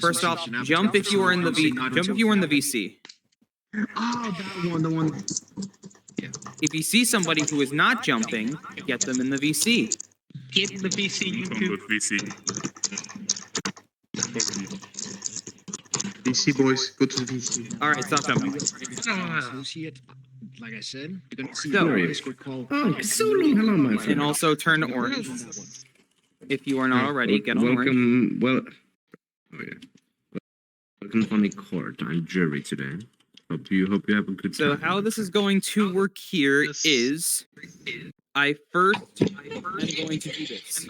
First off, jump if you are in the VC. Oh, that one, the one. Yeah. If you see somebody who is not jumping, get them in the VC. Get in the VC, YouTube. VC boys, go to the VC. All right, stop jumping. Associate, like I said, you're gonna see So- a Discord call. Oh, Cthulhu, hello, my friend. And also turn to orange. If you are not already, get on orange. Welcome, well, oh yeah. Welcome to the court. I'm jury today. Hope you have a good So time. how this is going to work here is, I'm going to do this.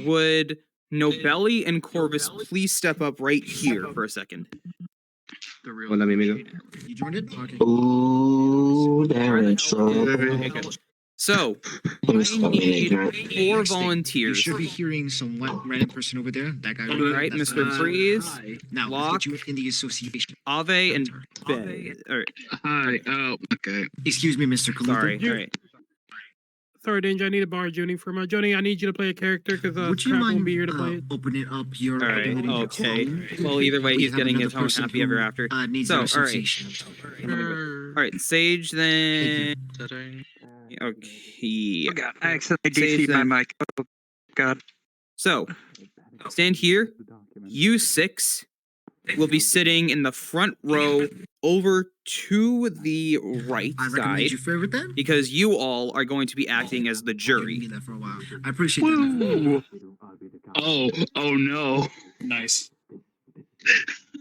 Would Nobelli and Corvus please step up right here for a second? The real. Hola, mi amigo. You joined it? Okay. Ooh, there it's Okay, good. So, I need 4 volunteers. You should be hearing some random person over there. That guy. All right, That's Mr. Freeze, Now, Lock, let's get you in the association. Ave, and Bay. All right, Hi. Oh, okay. Excuse me, Mr. Kalutha. sorry. All right. Sorry, Danger. I need a bar Junie for my Johnny. I need you to play a character because Would you Crap mind won't be here to play it. opening up your All right. identity Okay. phone? Well, either way, We he's have getting his another own person happy who, ever after. Needs So, an all right. association. All right, Sage then. Okay. Oh god, I accidentally Sage DC'd my then. mic. Oh god. So, stand here. You 6 will be sitting in the front row over to the right I recommend side you favorite that. because you all are going to be acting as the Give me jury. that for a while. I appreciate that. Oh no. Nice.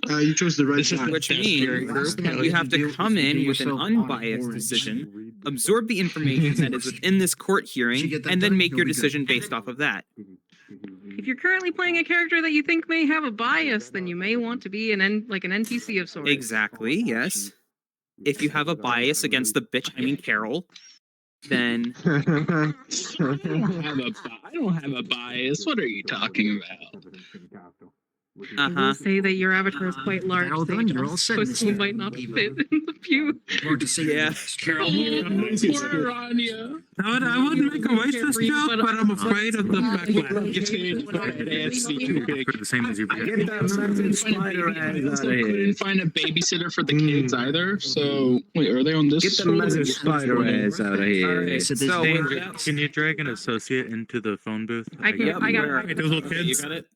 You chose the right side. Which means you have to come in with an unbiased decision, absorb the information that is within this court hearing, and then make your decision based off of that. If you're currently playing a character that you think may have a bias, then you may want to be an NPC of sorts. Exactly, yes. If you have a bias against the bitch, I mean Carol, then I don't have a bias. What are you talking about? I will say that your avatar is quite large, All done, Sage, you're all set, so you Mr. might not fit in the pew. Hard to say. Yeah. Carol, poor Anya. I would make a racist joke, but I'm afraid of the backlash. The same as you. Couldn't find a babysitter for the kids either. So wait, are they on this? Get the massive spider ass out of here. Alright, So so Can you drag an associate into the phone booth? I can. I got where- it. Those little kids. You got it?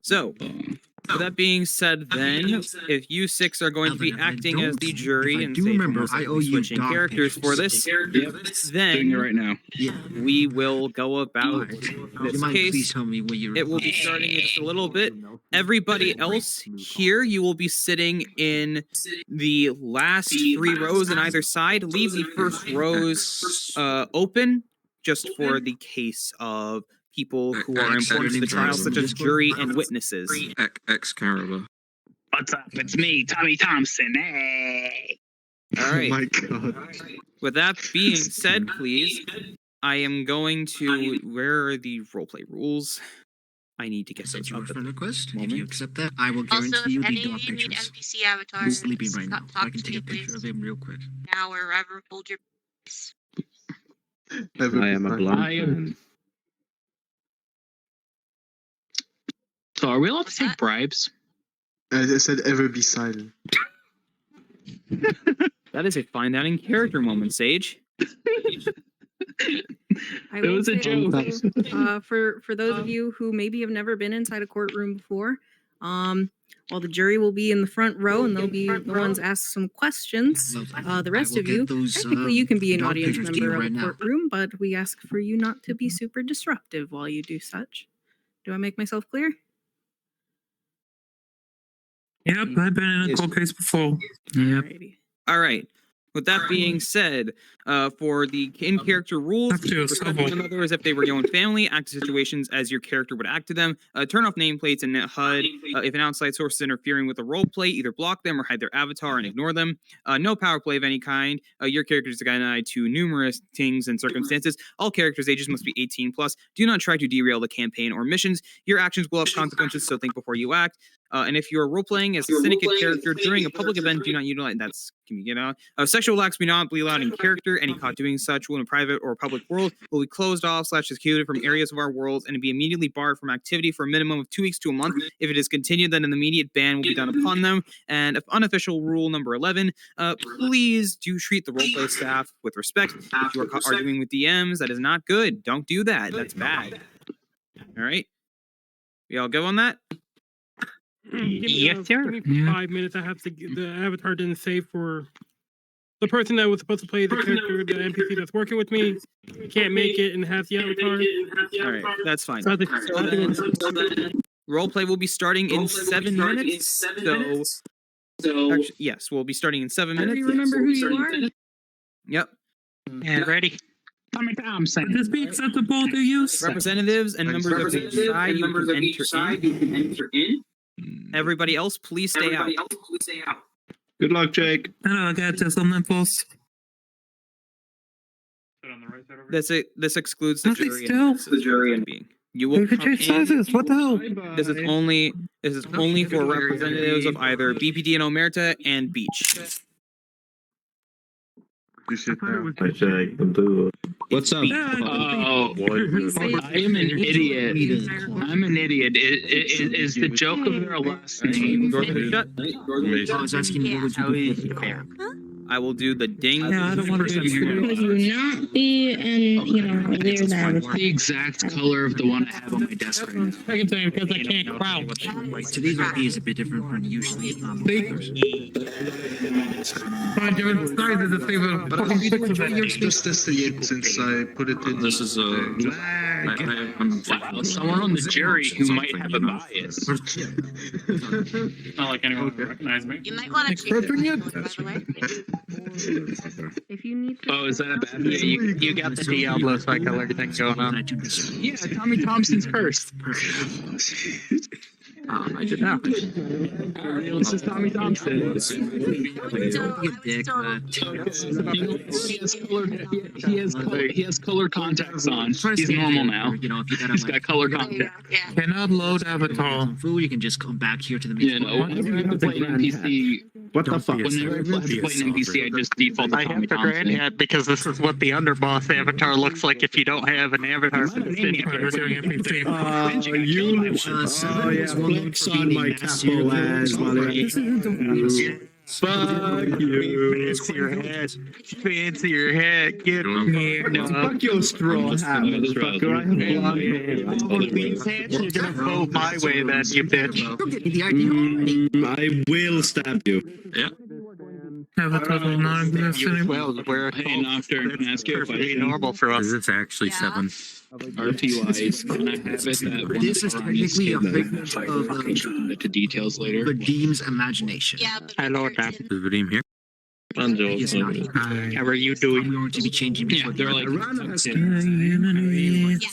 So, with that being said, then, if you 6 are going to be Alvin, if I acting as the don't- jury if I and do say remember, most I likely owe you switching dog characters for pictures. this, Doing it then right now. Yeah. we will go about Alright. Do you this mind please case. tell me what you're. It will be starting in just a little bit. Everybody else here, you will be sitting in the last 3 rows on either side. Leave the first rows open just for the case of people who are important to the trial, such as jury and witnesses. X Caraba. What's up? It's me, Tommy Thompson. Hey. All right. Oh my god. With that being said, please, I am going to. Where are the roleplay rules? I need to get Send those you a up. friend request. If moment. you accept that, I will Also, guarantee if you any the of dog you need pictures. NPC avatars, Who's sleeping right now? stop So I can talking to take a me, picture please. of him real quick. Now or ever, hold your peace. I am a blonde. I am. So are we allowed to What's take that? bribes? I said ever be silent. That is a fine dining character moment, Sage. I It will was a say joke. also, for those of you who maybe have never been inside a courtroom before, while the jury will be in the front row and they'll be the ones ask some questions. Lovely. The rest I will of you, get those, technically, you can be an dog audience pictures to you member of right a now. courtroom, but we ask for you not to be super disruptive while you do such. Do I make myself clear? Yep, I've been in a cold case before. Yep. Alrighty. All right. With that being said, for the in-character rules, Have to, respect civil. one another as if they were your own family, act to situations as your character would act to them, turn off nameplates and HUD. If an outside source is interfering with a role play, either block them or hide their avatar and ignore them. No power play of any kind. Your character is guided to numerous things and circumstances. All characters' ages must be 18 plus. Do not try to derail the campaign or missions. Your actions will have consequences, so think before you act. And if you are role-playing as a Syndicate character during a public event, do not utilize... That's... Can you get out? Sexual acts may not be allowed in character. Any caught doing such will in a private or public world will be closed off / excluded from areas of our worlds and be immediately barred from activity for a minimum of 2 weeks to a month. If it is continued, then an immediate ban will be done upon them. And unofficial rule number 11, please do treat the roleplay staff with respect. If you are arguing with DMs, that is not good. Don't do that. That's bad. All right? We all go on that? Yes, sir. Give me 5 minutes. I have to. The avatar didn't save for the person that was supposed to play the character, the NPC that's working with me. Can't make it and has the avatar. All right, that's fine. So Roleplay will be starting in 7 minutes. So, actually, yes, we'll be starting in 7 minutes. Do you remember who you are? Yep. Yeah, ready. Tommy Thompson. Would this be acceptable to use? Representatives and members of each side, you can enter in. Everybody else, please stay out. Good luck, Jake. I got just on that post. This excludes the Nothing jury. still. The jury and being. You will Look at come your in. sizes. What the hell? This is only for representatives of either BPD and Omerta and Beach. What's up? Oh, I am an idiot. I'm an idiot. Is the joke of their last name? Shut. I was asking you what would you do. I will do the ding. Yeah, I don't want to be here. Would you not be in, you know, their What's the exact color of the one I have on my desk right now? I can tell you because I can't crouch. Right, today's RP is a bit different from usually. But I'll be Just test the since I put it in. This is Wow, someone on the jury who might have a bias. Not like anyone would recognize me. You might want to change it, by the way. If you need to. Oh, is that a bad Yeah, thing? you got the Diablo cycle, everything going on. Yeah, Tommy Thompson's cursed. I did not. This is Tommy Thompson. I would still He has color contacts on. He's normal now. You know, if you He's got color contacts. yeah. Cannot load avatar. food, you can just come back here to the Yeah, main no, whenever I have to play an NPC, What the fuck? whenever I have to play an NPC, I just default to I have Tommy the Thompson. granddad because this is what the underboss avatar looks like if you don't have an avatar for the Syndicate. Oh yeah, flex on my capo ass, mother. Fuck you. Fancy your head. Fancy your head. Get here. No. Fuck your straw hat, motherfucker. I have blonde hair. These hands, you're gonna vote my way then, you bitch. I will stab you. Avatar will not exist anymore. Well, we're Hey, Nocturne, can I ask you a pretty question? normal for us. It's actually Yeah. 7. RT-wise, can I have it that one This is of Ronnie's technically a kids figment fight of fucking turn into details later? the deem's imagination. Yeah, but Hello, they're Dad. in- Is Vadim here? Yes, not he. How are you I'm doing? going to be changing Yeah, before they're the like, Yeah.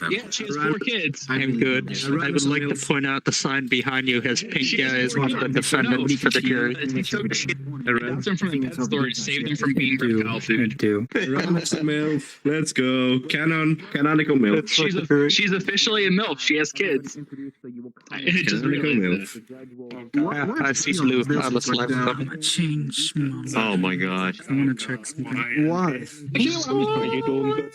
yeah, she has 4 kids. I'm good. I would like to point out the sign behind you has pink guys with the defendants for the jury. It's so shit. Adopt them from the death story. Save them from being reptile food. MILF. Let's go. Canonical MILF. She's officially a MILF. She has kids. I just Canonical realized MILF. I see Lou. I was left them. Change. Oh my god. I want to check something. Why? Are you doing?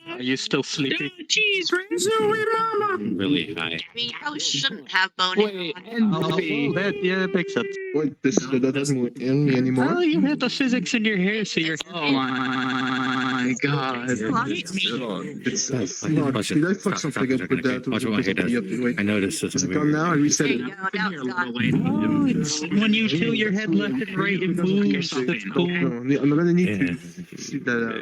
Are you still sleepy? Cheese, Really high. I mean, you probably shouldn't have boning Wait, on. and That makes sense. Wait, that doesn't end me anymore. Oh, you had the physics in your hair, so you're. Oh my god. Did I fuck something up with that? Watch what my hair does. Wait, I noticed this. is it gone now? I reset There it. you go, now it's gone. Oh, it's when you tilt your head left and right, it moves. That's cool. No, I'm gonna need to see that out.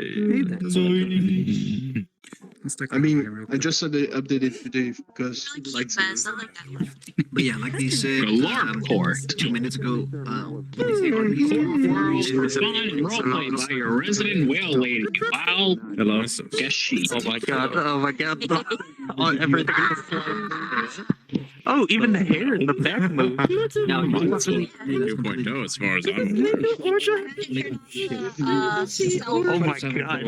I mean, I just updated today because Really cute, like, Fez. I like that one. But yeah, like they said Alarm port. 2 minutes ago, World respond and roleplay by your resident whale lady. Wow. Hello. Guess she. Oh my god. Oh my god. Oh, everything is Oh, even the hair in the back move. No, 2.0 as far as I'm aware. Oh my god.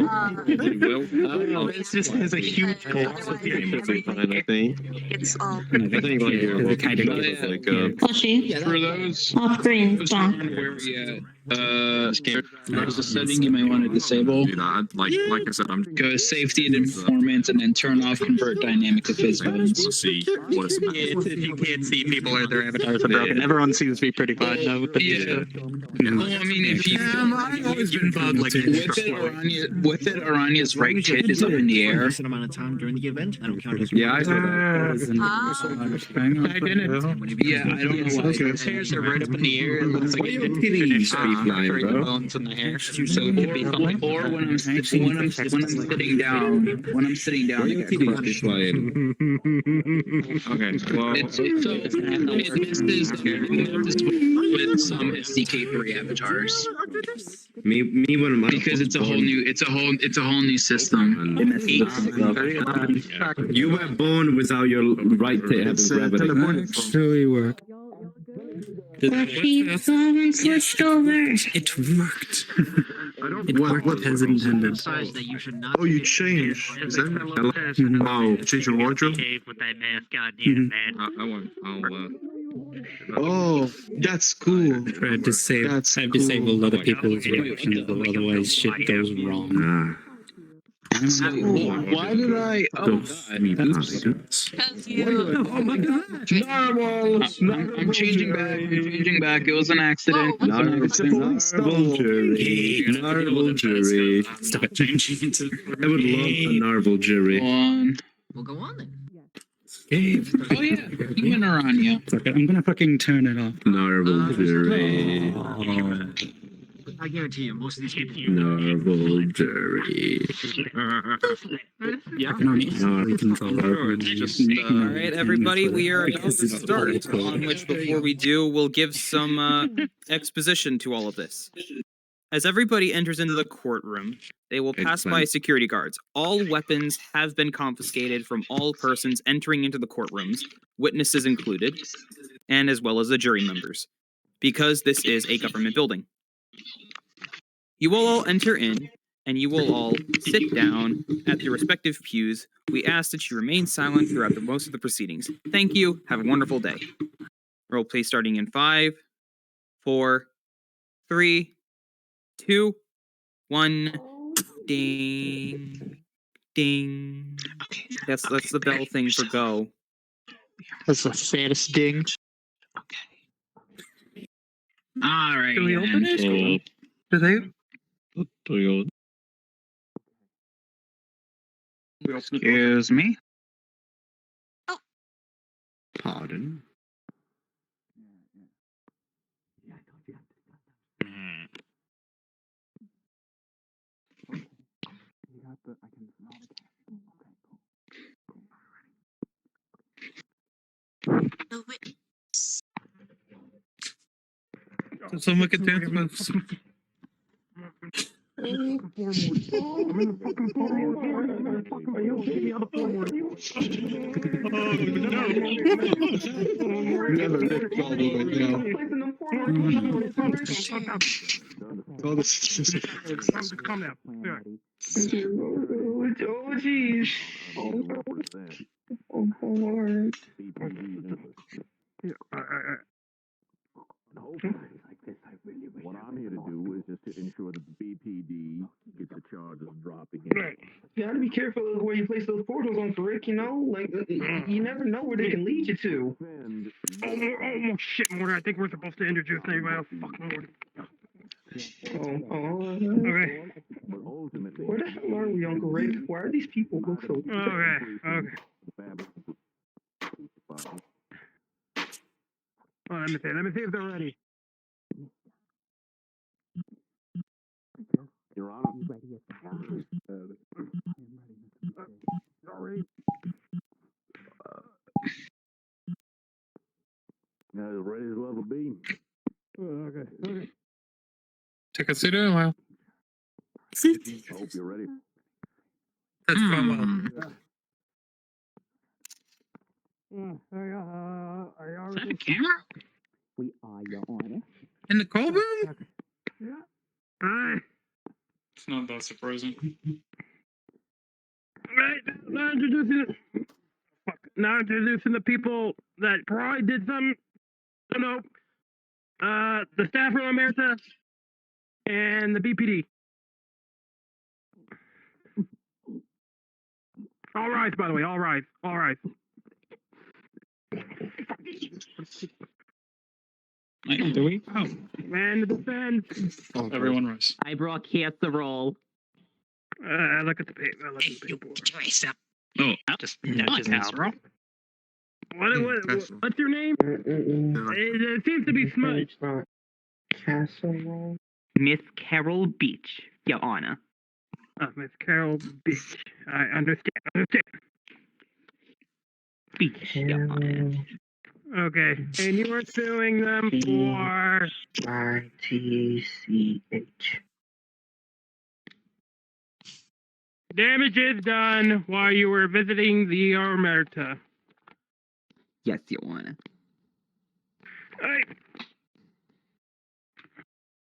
Oh, this just has a huge gloss of hair. I think. It's all. I think like you're kind of like Flushy. for those Off screen. who's Stop. wondering where we at. There's a setting you may want to disable. Do that. Like I said, I'm Go safety and informant, and then turn off convert dynamic to physics. to see what is If you can't see people or their avatars are broken, everyone seems to be pretty fine now with the new Yeah. stuff. Well, I mean, if you I've always been bugged like with it, Arania's right tit is up in the air. amount of time during the event. I don't count as Yeah, I saw that. I didn't. Yeah, I don't know why. His hairs are right up in the air. It looks like Why it your didn't titties finish be flying, after the bro? bones in the hair. So it could be fine. Or when I'm sitting down, Why your titties be flying? Okay, well, it misses with some SDK3 avatars me when I'm because it's a whole new system. You were born without your right to have gravity. Actually work. Flushy still haven't switched over. It worked. It worked as intended. Oh, you changed. Is that? Oh, change your wardrobe? With that mask on here, man. I won't. Oh, that's cool. I've disabled a lot of people's reactions, otherwise shit goes wrong. Why did I? Oh god! Because you. Oh my god! I'm changing back. It was an accident. Whoa, Narble jury. Stop changing into. I would love a narble jury. We'll go on then. Oh yeah, human Arania. Okay, I'm gonna fucking turn it off. Narble jury. I guarantee you, most of these people. Narble jury. I can only control it. All right, everybody, we are about to start. On which, before we do, we'll give some exposition to all of this. As everybody enters into the courtroom, they will pass by security guards. All weapons have been confiscated from all persons entering into the courtrooms, witnesses included, and as well as the jury members, because this is a government building. You will all enter in, and you will all sit down at your respective pews. We ask that you remain silent throughout most of the proceedings. Thank you. Have a wonderful day. Roleplay starting in 5, 4, 3, 2, 1. Ding. Ding. That's the bell thing for go. That's the saddest ding. All right. Do we open it? Do they? Excuse me. Pardon? Someone can dance. Calm down. Yeah. Oh, jeez. What I'm here to do is just to ensure that the BPD gets the charges dropped again. Right. You gotta be careful where you place those portals on, Rick, you know? Like, you never know where they can lead you to. Oh, shit, Morty. I think we're supposed to introduce anybody else. Fuck, Morty. Okay. Where the hell are we, Uncle Rick? Why are these people look so... Okay. Oh, let me see if they're ready. Your Honor. Sorry. Now, as ready as we'll ever be. Okay. Took us in a while. I hope you're ready. That's gone well. Is that a camera? We are, Your Honor. In the call room? It's not that surprising. Right, now introducing the people that probably did some, the staff from America and the BPD. All rise, by the way, all rise, all rise. Do we? Oh, Man to defend. everyone rise. I brought casserole. Look at the paper. Look at the paperwork. Oh, just casserole. What's your name? It seems to be smudged. It's not casserole. Miss Carol Beach, Your Honor. Oh, Miss Carol Beach. I understand. Beach, Your Honor. Okay, and you were suing them for VRCHAT. damages done while you were visiting the Omerta. Yes, Your Honor. Alright.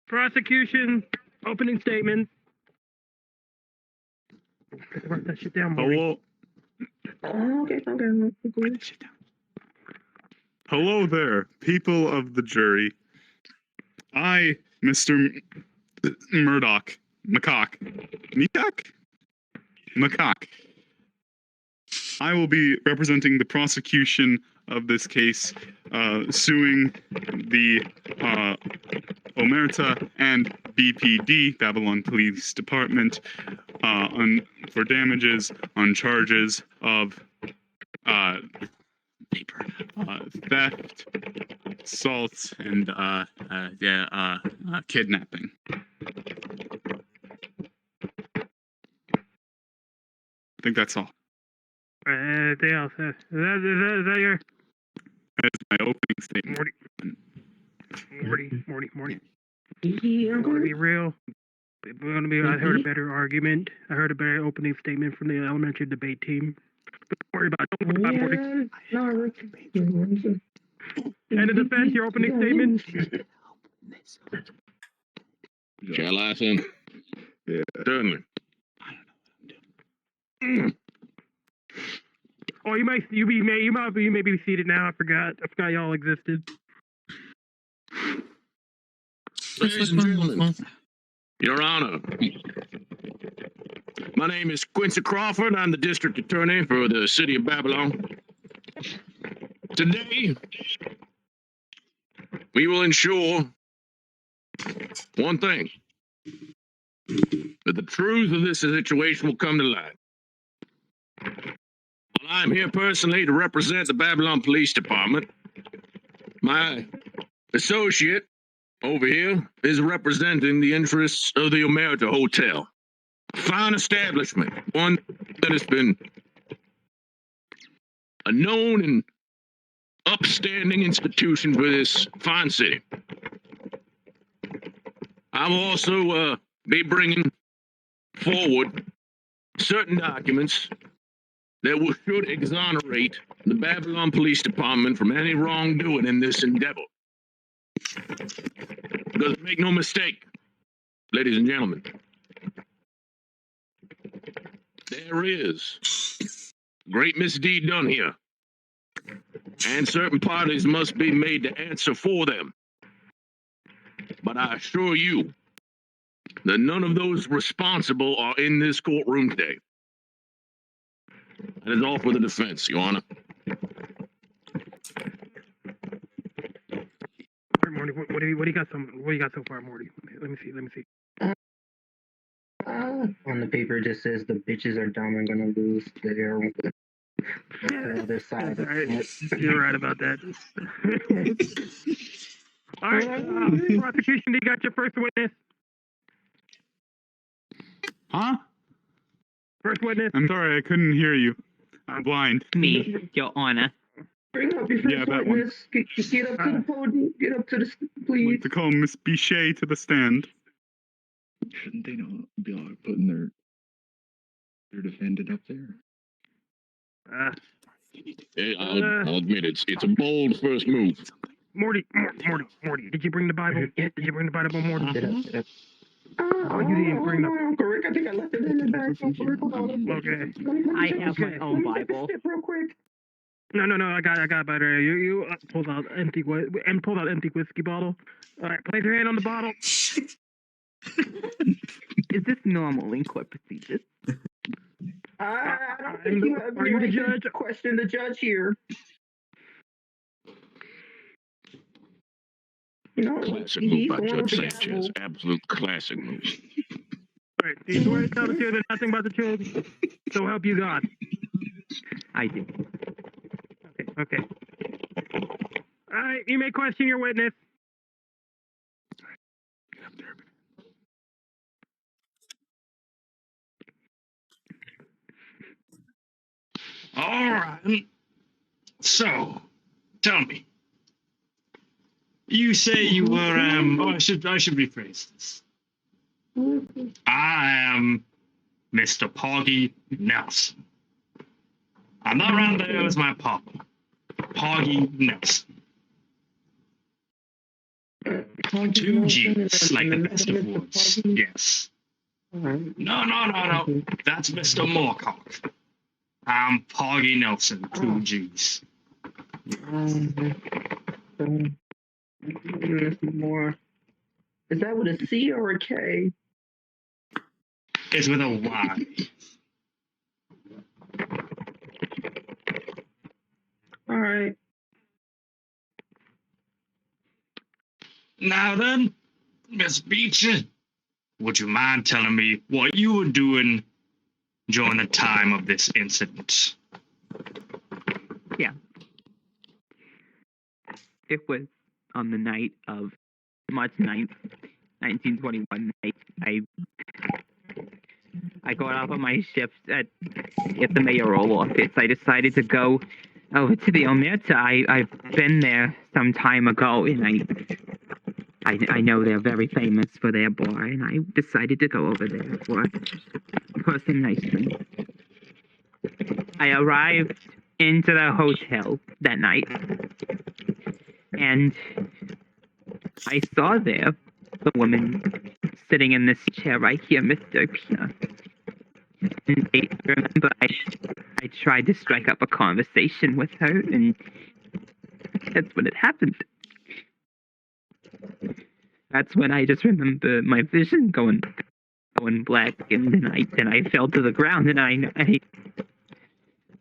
Prosecution, opening statement. Write that shit down, Morty. Hello, Oh, okay. Write that shit down. hello there, people of the jury. I, Mr. Murdoch, Macaque. I will be representing the prosecution of this case, suing the Omerta and BPD, Babylon Police Department, for damages on charges of theft, assault, and kidnapping. I think that's all. Anything else? Is that your That is my opening statement. Morty? Yeah, I'm gonna be real. I heard a better argument. I heard a better opening statement from the elementary debate team. Don't worry about it, Morty. And in defense, your opening statement. Shall I, son? Yeah. Certainly. Oh, you may be seated now. I forgot y'all existed. Ladies and gentlemen, Your Honor, my name is Quincy Crawford. I'm the district attorney for the city of Babylon. Today, we will ensure one thing, that the truth of this situation will come to light. I'm here personally to represent the Babylon Police Department. My associate over here is representing the interests of the Omerta Hotel. A fine establishment, one that has been a known and upstanding institution for this fine city. I will also be bringing forward certain documents that should exonerate the Babylon Police Department from any wrongdoing in this endeavor. Because make no mistake, ladies and gentlemen, there is great misdeed done here, and certain parties must be made to answer for them. But I assure you that none of those responsible are in this courtroom today. That is all for the defense, Your Honor. Morty, what do you got so far, Morty? Let me see. On the paper, it just says the bitches are dumb and gonna lose their other side. Right. You're right about that. All right, prosecution, you got your first witness. Huh? First witness. I'm sorry, I couldn't hear you. I'm blind. Me, Your Honor. Bring up your first Yeah, that one. witness. Get up to the podium. Get up to the I'd please. like to call Miss Bichet to the stand. Shouldn't they not be putting their defendant up there? I'll admit it's a bold first move. Morty, did you bring the Bible? Did you bring the Bible, Morty? Oh, you didn't bring the... Uncle Rick, I think I left it in the bag. Uncle Rick, hold on. Okay. I have my own Bible. Real quick. No, I got it by there. You pulled out empty whiskey bottle. All right, place your hand on the bottle. Is this normal in court procedures? I don't think you have any right to question the judge here. You know, Classic move by Judge Sanchez. Absolute classic move. All right, do you swear to tell the truth and nothing but the truth? So help you God. I do. Okay. All right, you may question your witness. All right. So, tell me. You say you were I should rephrase this. I am Mr. Poggy Nelson. And that right there is my papa. Poggy Nelson. 2 G's, like the best of woods. Yes. No. That's Mr. Moorcock. I'm Poggy Nelson, 2 G's. More. Is that with a C or a K? It's with a Y. All right. Now then, Miss Beecher, would you mind telling me what you were doing during the time of this incident? Yeah. It was on the night of March 9th, 1921. I got off of my shift at the mayoral office. I decided to go over to the Omerta. I've been there some time ago, and I know they're very famous for their bar, and I decided to go over there for some nice drinks. I arrived into the hotel that night, and I saw there the woman sitting in this chair right here, Mr. Pina. And I remember I tried to strike up a conversation with her, and that's when it happened. That's when I just remember my vision going black, and then I fell to the ground, and I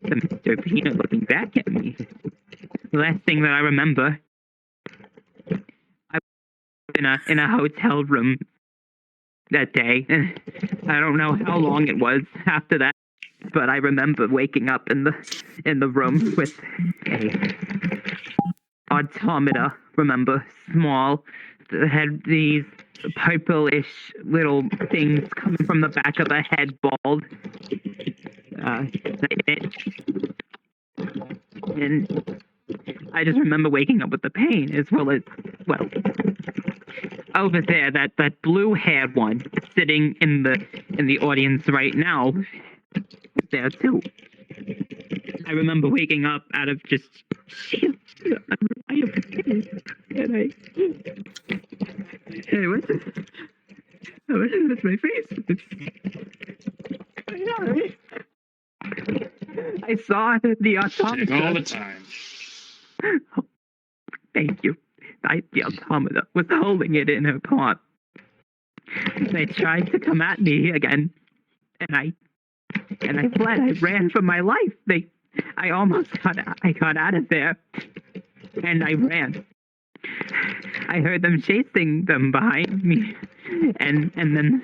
Mr. Pina looking back at me. The last thing that I remember, I was in a hotel room that day, and I don't know how long it was after that, but I remember waking up in the room with a automata. Remember, small, that had these purplish little things coming from the back of the head, bald. And I just remember waking up with the pain, as well as, well, over there, that blue-haired one sitting in the audience right now, there too. I remember waking up out of just sheer pain, and hey, what's this? Oh, that's my face. I know, right? I saw the automata. Take all the time. Oh, thank you. The automata was holding it in her paw. They tried to come at me again, and I fled. I ran for my life. I almost got out of there, and I ran. I heard them chasing them behind me, and then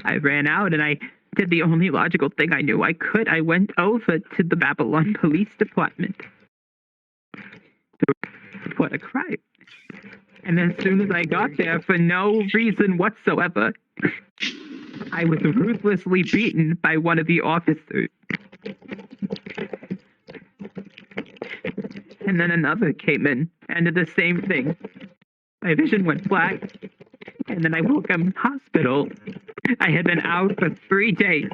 I ran out, and I did the only logical thing I knew I could. I went over to the Babylon Police Department to report a crime. And as soon as I got there, for no reason whatsoever, I was ruthlessly beaten by one of the officers. And then another came in and did the same thing. My vision went black, and then I woke up in hospital. I had been out for 3 days.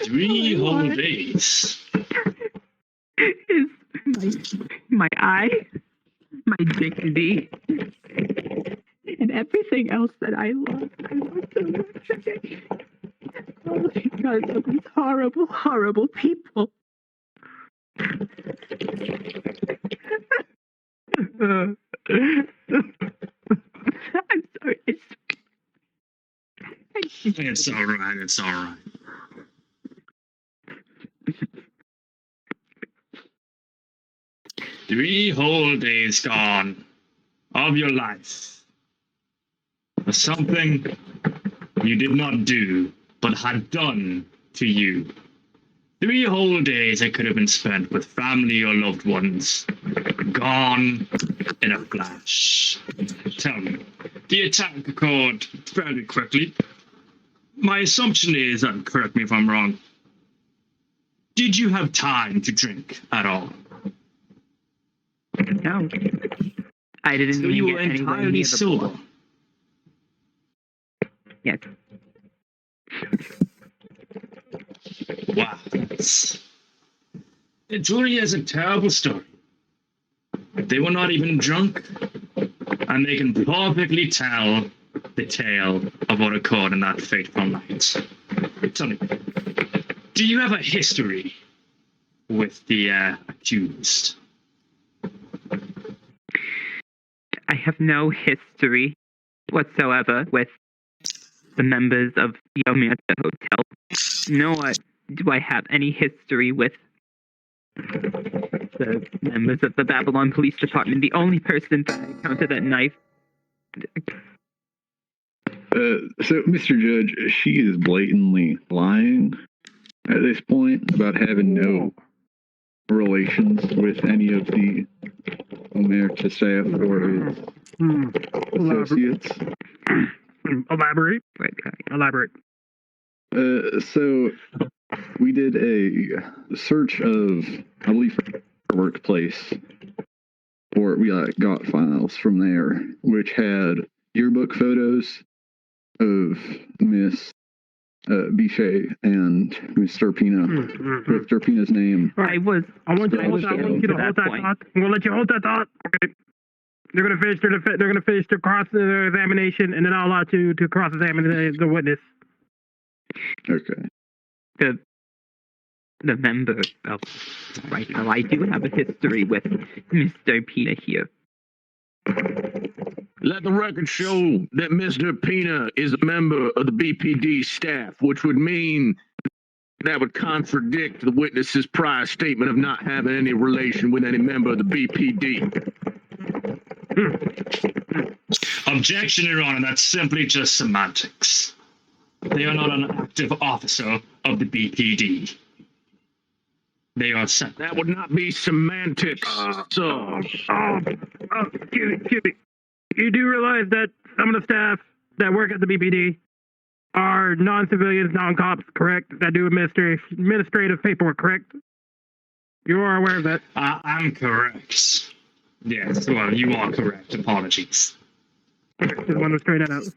3 whole days. Is my eye, my dignity, and everything else that I love. I love so much. All because of these horrible, horrible people. I'm sorry. It's all right. It's all right. Three whole days gone of your life for something you did not do, but had done to you. 3 whole days that could have been spent with family or loved ones, gone in a flash. Tell me, the attack occurred fairly quickly. My assumption is, and correct me if I'm wrong, did you have time to drink at all? No. I didn't So even you get were anywhere entirely near the sober. board. Yes. Wow. It truly is a terrible story. They were not even drunk, and they can perfectly tell the tale of what occurred in that fateful night. Tell me, do you have a history with the accused? I have no history whatsoever with the members of the Omega Hotel, nor do I have any history with the members of the Babylon Police Department. The only person that I encountered that knife. So, Mr. Judge, she is blatantly lying at this point about having no relations with any of the Omerta staff or his associates. Elaborate. Elaborate. So we did a search of, I believe, her workplace, or we got files from there, which had yearbook photos of Miss Bichet and Miss Turpina with Turpina's name. I want you to hold that. I want you to hold that thought. I'm gonna let you hold that thought. Okay. They're gonna finish their cross their examination, and then I'll allow you to cross examine the witness. Okay. The member of right now, I do have a history with Mr. Pina here. Let the record show that Mr. Pina is a member of the BPD staff, which would mean that would contradict the witness's prior statement of not having any relation with any member of the BPD. Objection, Your Honor, that's simply just semantics. They are not an active officer of the BPD. They are sent. That would not be semantics, sir. Excuse me. You do realize that some of the staff that work at the BPD are non-civilians, non-cops, correct? That do administrative paperwork, correct? You are aware of that? I'm correct. Yes, well, you are correct. Apologies. Okay, just wanted to straighten that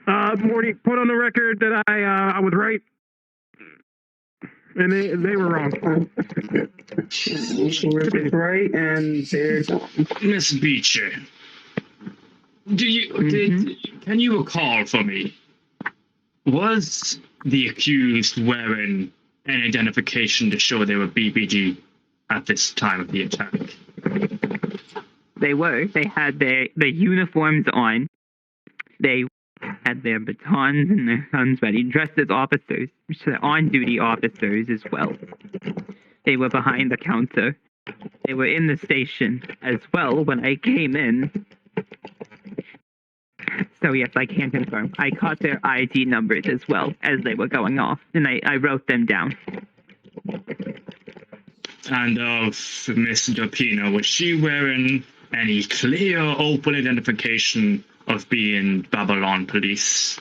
out. Morty, put on the record that I was right, and they were wrong. Right, and there's Miss Beecher. Can you recall for me? Was the accused wearing an identification to show they were BPD at this time of the attack? They were. They had their uniforms on. They had their batons and their guns ready, dressed as officers, on-duty officers as well. They were behind the counter. They were in the station as well when I came in. So yes, I can confirm. I caught their ID numbers as well as they were going off, and I wrote them down. And of Miss Turpina, was she wearing any clear, open identification of being Babylon Police?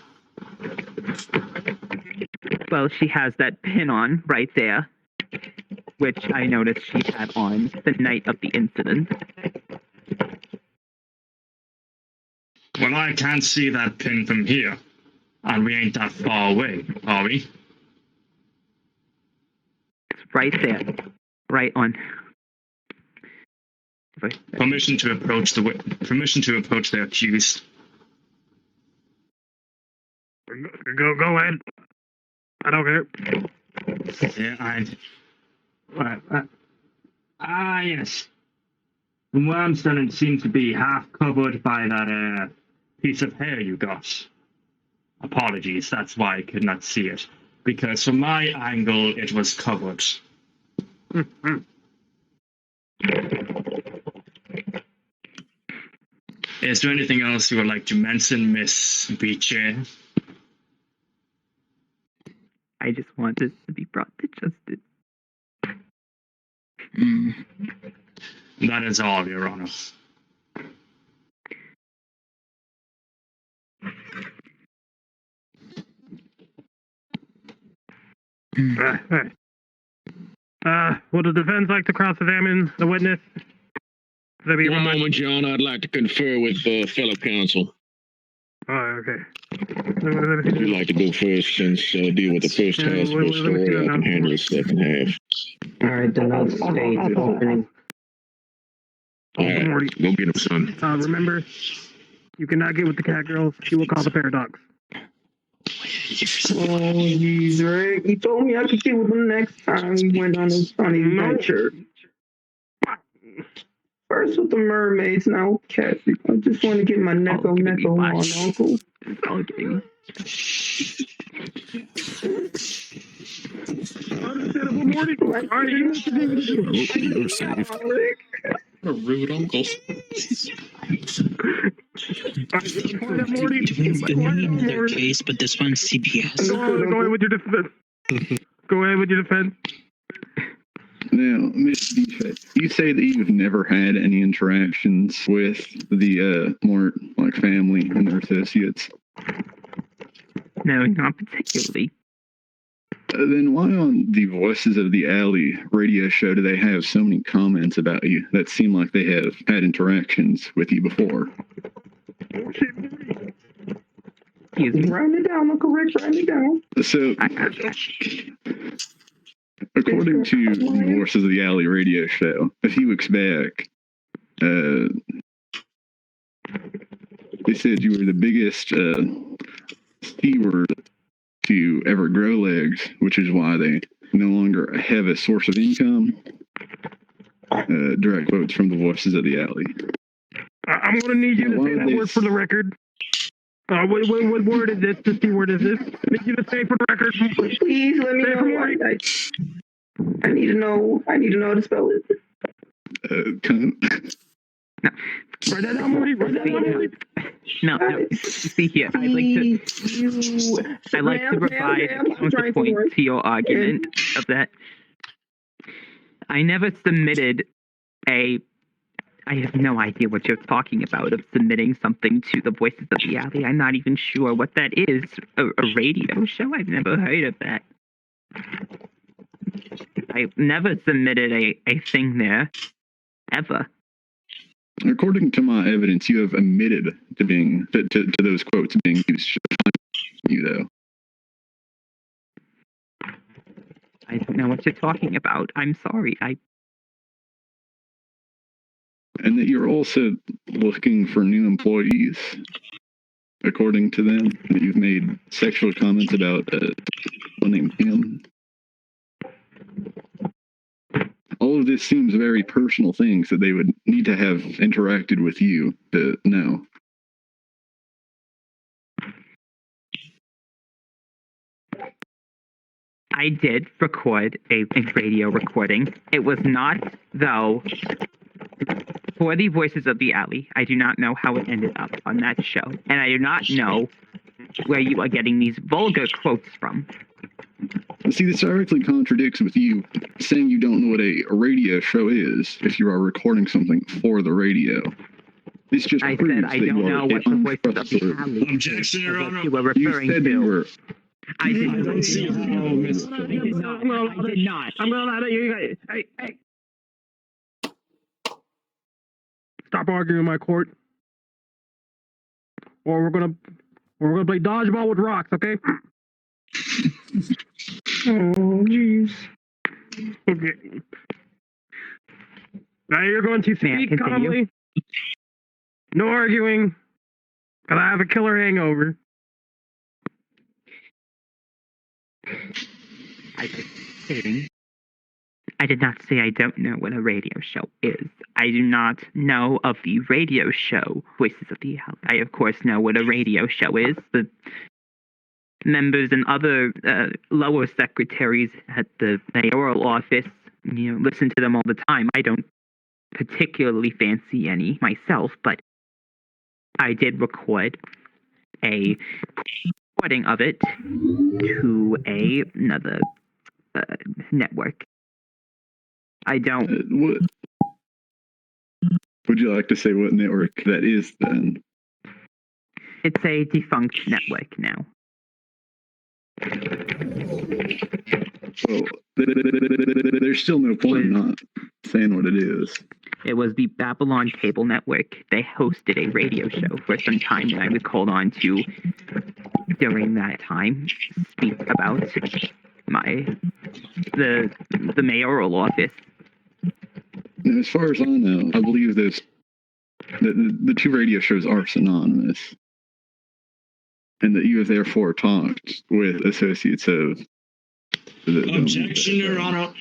Well, she has that pin on right there, which I noticed she had on the night of the incident. Well, I can't see that pin from here, and we ain't that far away, are we? right there, right on. Permission to approach the accused. Go ahead. I don't care. Yeah, yes. From where I'm standing, it seems to be half covered by that piece of hair you got. Apologies, that's why I could not see it. Because from my angle, it was covered. Is there anything else you would like to mention, Miss VRCHAT? I just want this to be brought to justice. That is all, Your Honor. Would the defense like to cross-examine the witness? One moment, Your Honor. I'd like to confer with fellow counsel. Oh, okay. Would you like to go first since deal with the first half of the story? I can handle the second half. All right, then I'll stay opening. All right, Morty. go get him, son. Remember, you cannot get with the cat girl. She will cause a paradox. Oh, he's right. He told me I could get with him next time we went on his funny adventure. First with the mermaids, now with Cassie. I just want to get my necko on, Uncle. Okay. Understandable, Morty. Are you? You're safe. A rude uncle. Another case, but this one's CBS. Go ahead with your defense. Go ahead with your defense. Now, Miss VRCHAT, you say that you've never had any interactions with the Mort family and their associates. No, not particularly. Then why on the Voices of the Alley radio show do they have so many comments about you that seem like they have had interactions with you before? Write it down, Uncle Rick. Write it down. So, according to the Voices of the Alley radio show, a few weeks back, they said you were the biggest steward to ever grow legs, which is why they no longer have a source of income. Direct quotes from the Voices of the Alley. I'm going to need you to say that word for the record. What word is this? The C word is this? I need you to say for the record. Please let me know. I need to know. I need to know how to spell it. Cunt. Write that down, Morty. Write that down, Morty. No. See here, I like to provide a counterpoint to your argument of that. I never submitted I have no idea what you're talking about of submitting something to the Voices of the Alley. I'm not even sure what that is. A radio show? I've never heard of that. I've never submitted a thing there. Ever. According to my evidence, you have admitted to being to those quotes being used to find you, though. I don't know what you're talking about. I'm sorry. And that you're also looking for new employees, according to them. That you've made sexual comments about someone named Kim. All of this seems very personal things that they would need to have interacted with you to know. I did record a radio recording. It was not, though, for the Voices of the Alley. I do not know how it ended up on that show. And I do not know where you are getting these vulgar quotes from. See, this directly contradicts with you saying you don't know what a radio show is if you are recording something for the radio. This just I proves said I that don't you know are what the Voices of the Alley Objection, Your Honor. you were referring You said to. you were. I did I don't see how Miss. I did not. I'm going to allow you. Hey. Stop arguing in my court. Or we're gonna play dodgeball with rocks, okay? Oh, jeez. Now you're going to May I speak continue? calmly. No arguing. Cause I have a killer hangover. I did not say I don't know what a radio show is. I do not know of the radio show Voices of the Owl. I, of course, know what a radio show is. The members and other lower secretaries at the mayoral office, listen to them all the time. I don't particularly fancy any myself, but I did record a recording of it to another network. I don't. What would you like to say? What network that is? Then It's a defunct network now. well, there's still no point in not saying what it is. It was the Babylon Cable Network. They hosted a radio show for some time, and I was called on to, during that time, speak about the mayoral office. And as far as I know, I believe the two radio shows are synonymous, and that you have therefore talked with associates of Objection, Your Honor.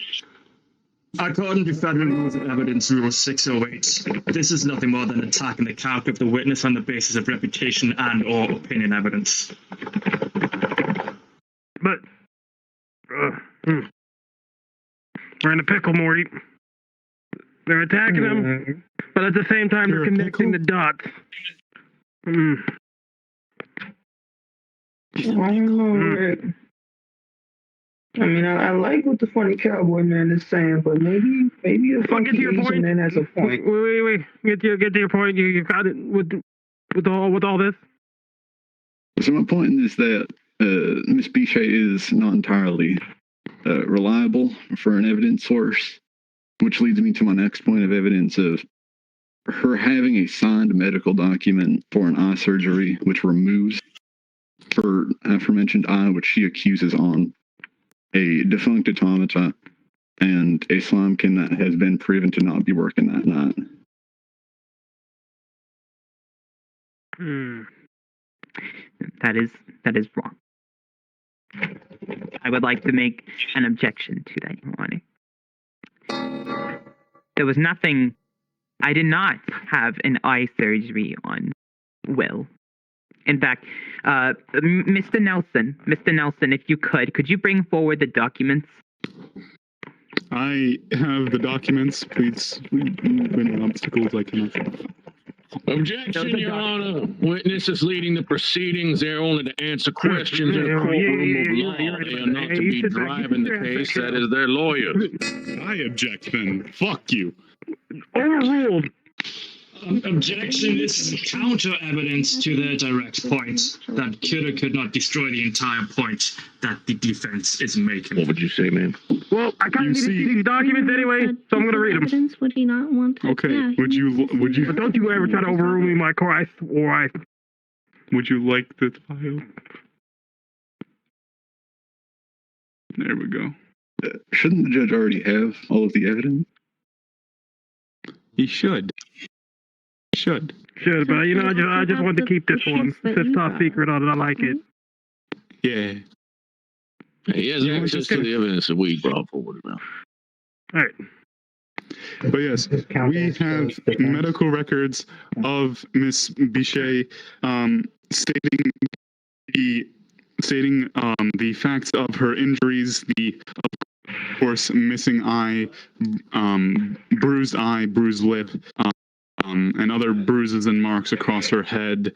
According to Federal Rules of Evidence Rule 608, this is nothing more than attacking the character of the witness on the basis of reputation and/or opinion evidence. But we're in a pickle, Morty. They're attacking him, but at the same time they're connecting the dots. I mean, I like what the funny cowboy man is saying, but maybe the funky Asian man has a point. Wait. Get to your point. You got it with all this. So my point is that Miss Bichet is not entirely reliable for an evidence source, which leads me to my next point of evidence of her having a signed medical document for an eye surgery, which removes her aforementioned eye, which she accuses on a defunct automata and a slimekin that has been proven to not be working that night. That is wrong. I would like to make an objection to that, Your Honor. There was nothing. I did not have an eye surgery on Will. In fact, Mr. Nelson, if you could you bring forward the documents? I have the documents. Please remove any obstacles I cannot. Objection, Your Honor. Witness is leading the proceedings. They're only to answer questions in a courtroom of law. They are not to be driving the case. That is their lawyers. I object then. Fuck you. Overruled. Objection, this is counter evidence to their direct point that Kidder could not destroy the entire point that the defense is making. What would you say, man? Well, I kind of need to see these documents anyway, so I'm going to read them. Would he not want to? Okay, Yeah, would you... But don't you ever try to overrule me, my core. Would you like the file? There we go. Shouldn't the judge already have all of the evidence? He should. Should, but I just want to keep this one. It's top secret on it. I like it. Yeah. He has access to the evidence that we brought forward now. All right. But yes, we have medical records of Miss Bichet stating the facts of her injuries, of course, missing eye, bruised lip, and other bruises and marks across her head,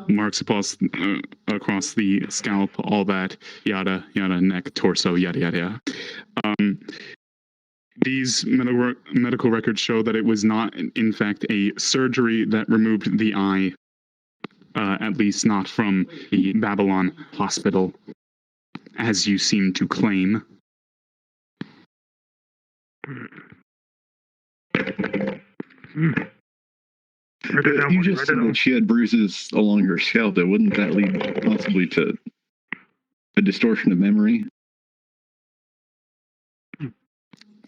marks across the scalp, all that, yada, yada, neck, torso, yada, yada, yada. These medical records show that it was not, in fact, a surgery that removed the eye, at least not from the Babylon hospital, as you seem to claim. You just said that she had bruises along her scalp. That wouldn't that lead possibly to a distortion of memory?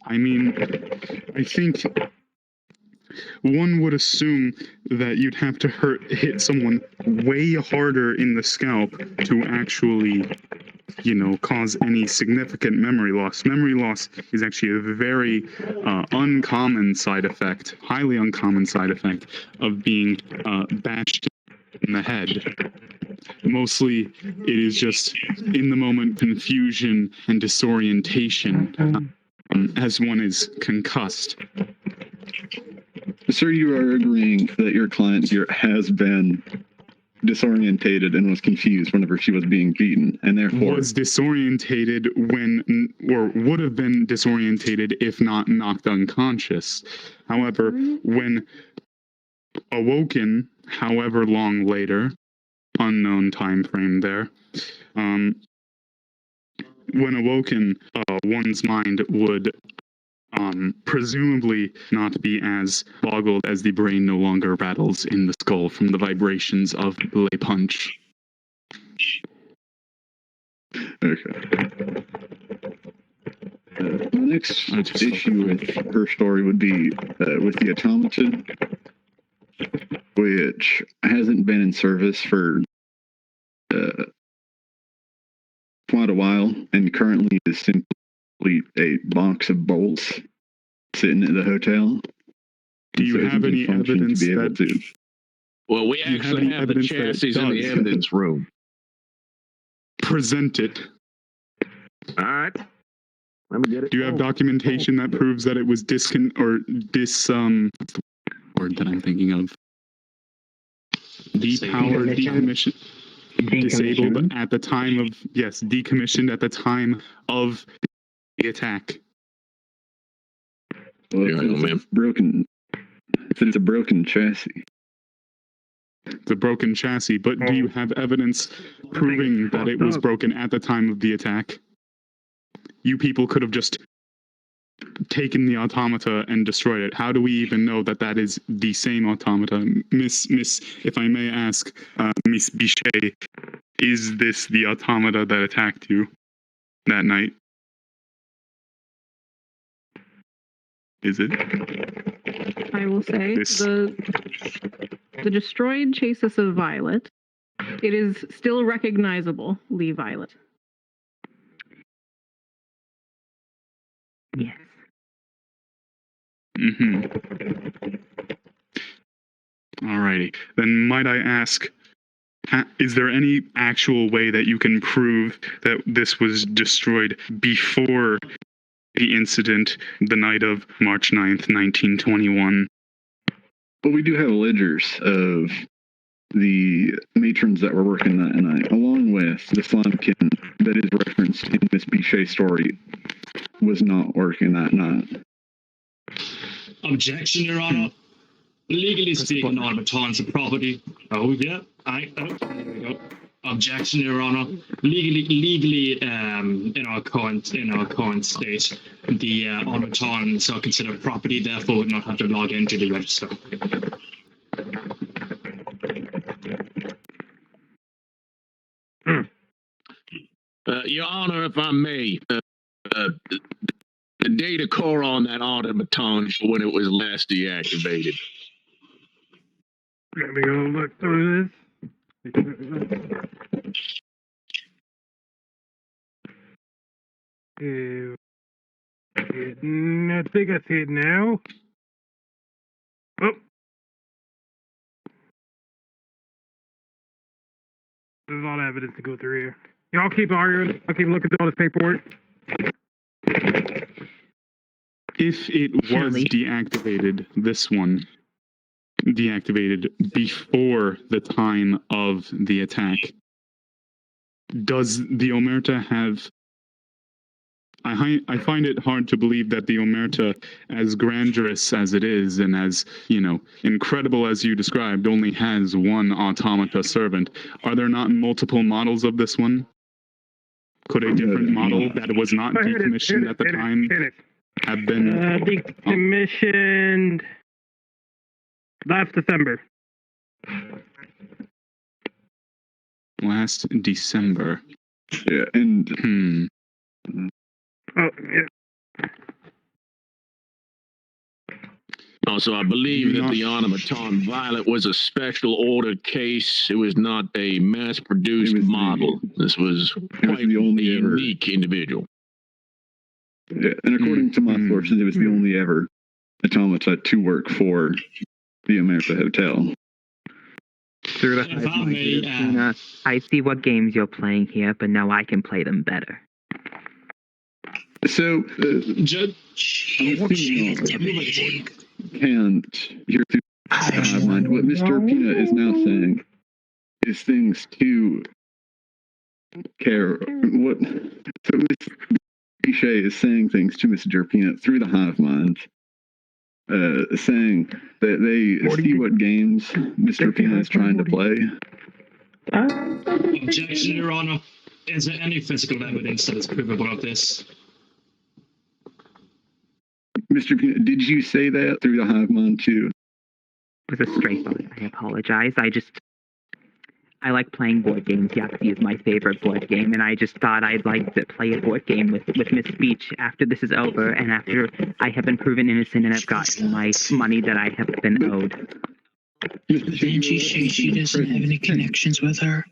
I mean, I think one would assume that you'd have to hit someone way harder in the scalp to actually, cause any significant memory loss. Memory loss is actually a very uncommon side effect, highly uncommon side effect of being bashed in the head. Mostly, it is just in the moment confusion and disorientation as one is concussed. Sir, you are agreeing that your client here has been disorientated and was confused whenever she was being beaten, and therefore was disorientated or would have been disorientated if not knocked unconscious. However, when awoken, however long later, unknown time frame there, when awoken, one's mind would presumably not be as boggled as the brain no longer rattles in the skull from the vibrations of the punch. Okay. The next issue with her story would be with the automaton, which hasn't been in service for quite a while, and currently is simply a box of bolts sitting at the hotel. Do you have any evidence that? Well, we actually have the chassis in the evidence room. Present it. All right. Let me get it. Do you have documentation that proves that it was what's the word that I'm thinking of? Depowered, decommissioned, disabled at the time of, decommissioned at the time of the attack. Well, it's broken. It's a broken chassis. It's a broken chassis, but do you have evidence proving that it was broken at the time of the attack? You people could have just taken the automata and destroyed it. How do we even know that that is the same automata? Miss, if I may ask, Miss Bichet, is this the automata that attacked you that night? Is it? I will say the destroyed chassis of Violet. It is still recognizable, Lee Violet. Yes. Alrighty. Then might I ask, is there any actual way that you can prove that this was destroyed before the incident the night of March 9th, 1921? Well, we do have ledgers of the matrons that were working that night, along with the flamkin that is referenced in Miss Bichet's story was not working that night. Objection, Your Honor. Legally speaking, automatons are property. Oh, yeah. There we go. Objection, Your Honor. Legally, in our current state, the automatons are considered property, therefore would not have to log into the register. Your Honor, if I may, the data core on that automaton when it was last deactivated. Let me go look through this. I think I see it now. Oh. There's a lot of evidence to go through here. Y'all keep arguing. I'll keep looking through all this paperwork. If it was deactivated, this one deactivated before the time of the attack, does the Omerta have... I find it hard to believe that the Omerta, as grandiose as it is and as, incredible as you described, only has one automata servant. Are there not multiple models of this one? Could a different model that was not decommissioned at the time have been... Decommissioned last December. Last December. Yeah, and... Oh, yeah. Also, I believe that the automaton Violet was a special order case. It was not a mass-produced model. This was quite a unique individual. Yeah, and according to my sources, it was the only ever automata to work for the America Hotel. Through the If I may, I see what games you're playing here, but now I can play them better. So, Judge, can't hear through my mind. What Mr. Pina is now saying is things to care. What? So Miss Bichet is saying things to Mr. Pina through the hive mind, saying that they see what games Mr. Pina is trying to play. Objection, Your Honor. Is there any physical evidence that is provable of this? Mr. Pina, did you say that through the hive mind too? It was a stray thought. I apologize. I like playing board games. Yahtzee is my favorite board game, and I just thought I'd like to play a board game with Miss Beach after this is over, and after I have been proven innocent and I've gotten my money that I have been owed. Didn't she say she doesn't have any connections with her?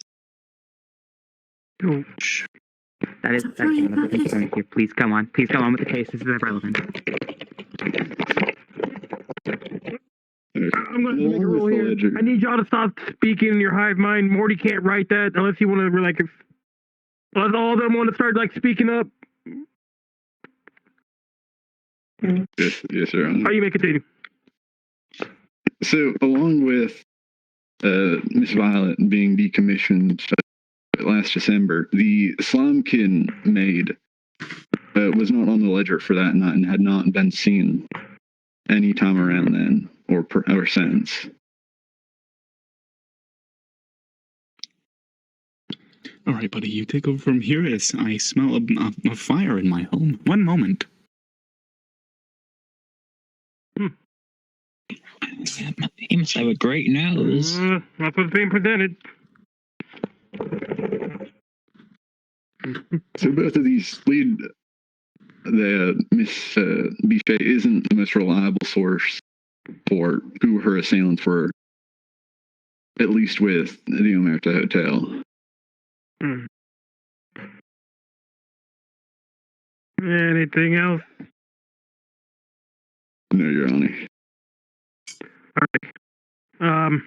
That's one of the concerns here. Please come on. Please come on with the case. This is irrelevant. I'm going to make a rule here. I need y'all to stop speaking in your hive mind. Morty can't write that unless you want to, like, unless all of them want to start, like, speaking up. Yes, Your Honor. How you make it, continue? So, along with Miss Violet being decommissioned last December, the Slimekin maid was not on the ledger for that night and had not been seen any time around then or since. All right, buddy, you take over from here as I smell a fire in my home. One moment. He must have a great nose. That's what's being presented. So both of these lead that Miss Bichet isn't the most reliable source for who her assailants were, at least with the Omerta Hotel. Anything else? No, Your Honor. All right.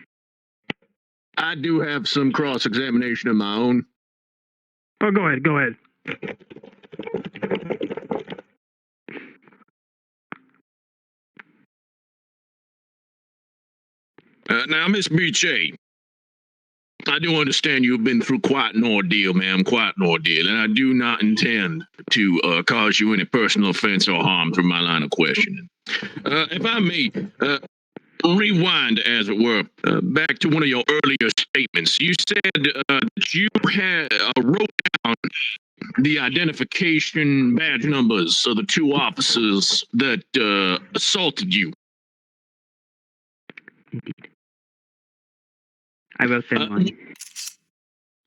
I do have some cross-examination of my own. Oh, go ahead. Go ahead. Now, Miss Bichet, I do understand you've been through quite an ordeal, ma'am, quite an ordeal, and I do not intend to cause you any personal offense or harm through my line of questioning. If I may rewind, as it were, back to one of your earlier statements, you said that you had wrote down the identification badge numbers of the two officers that assaulted you. I wrote them on.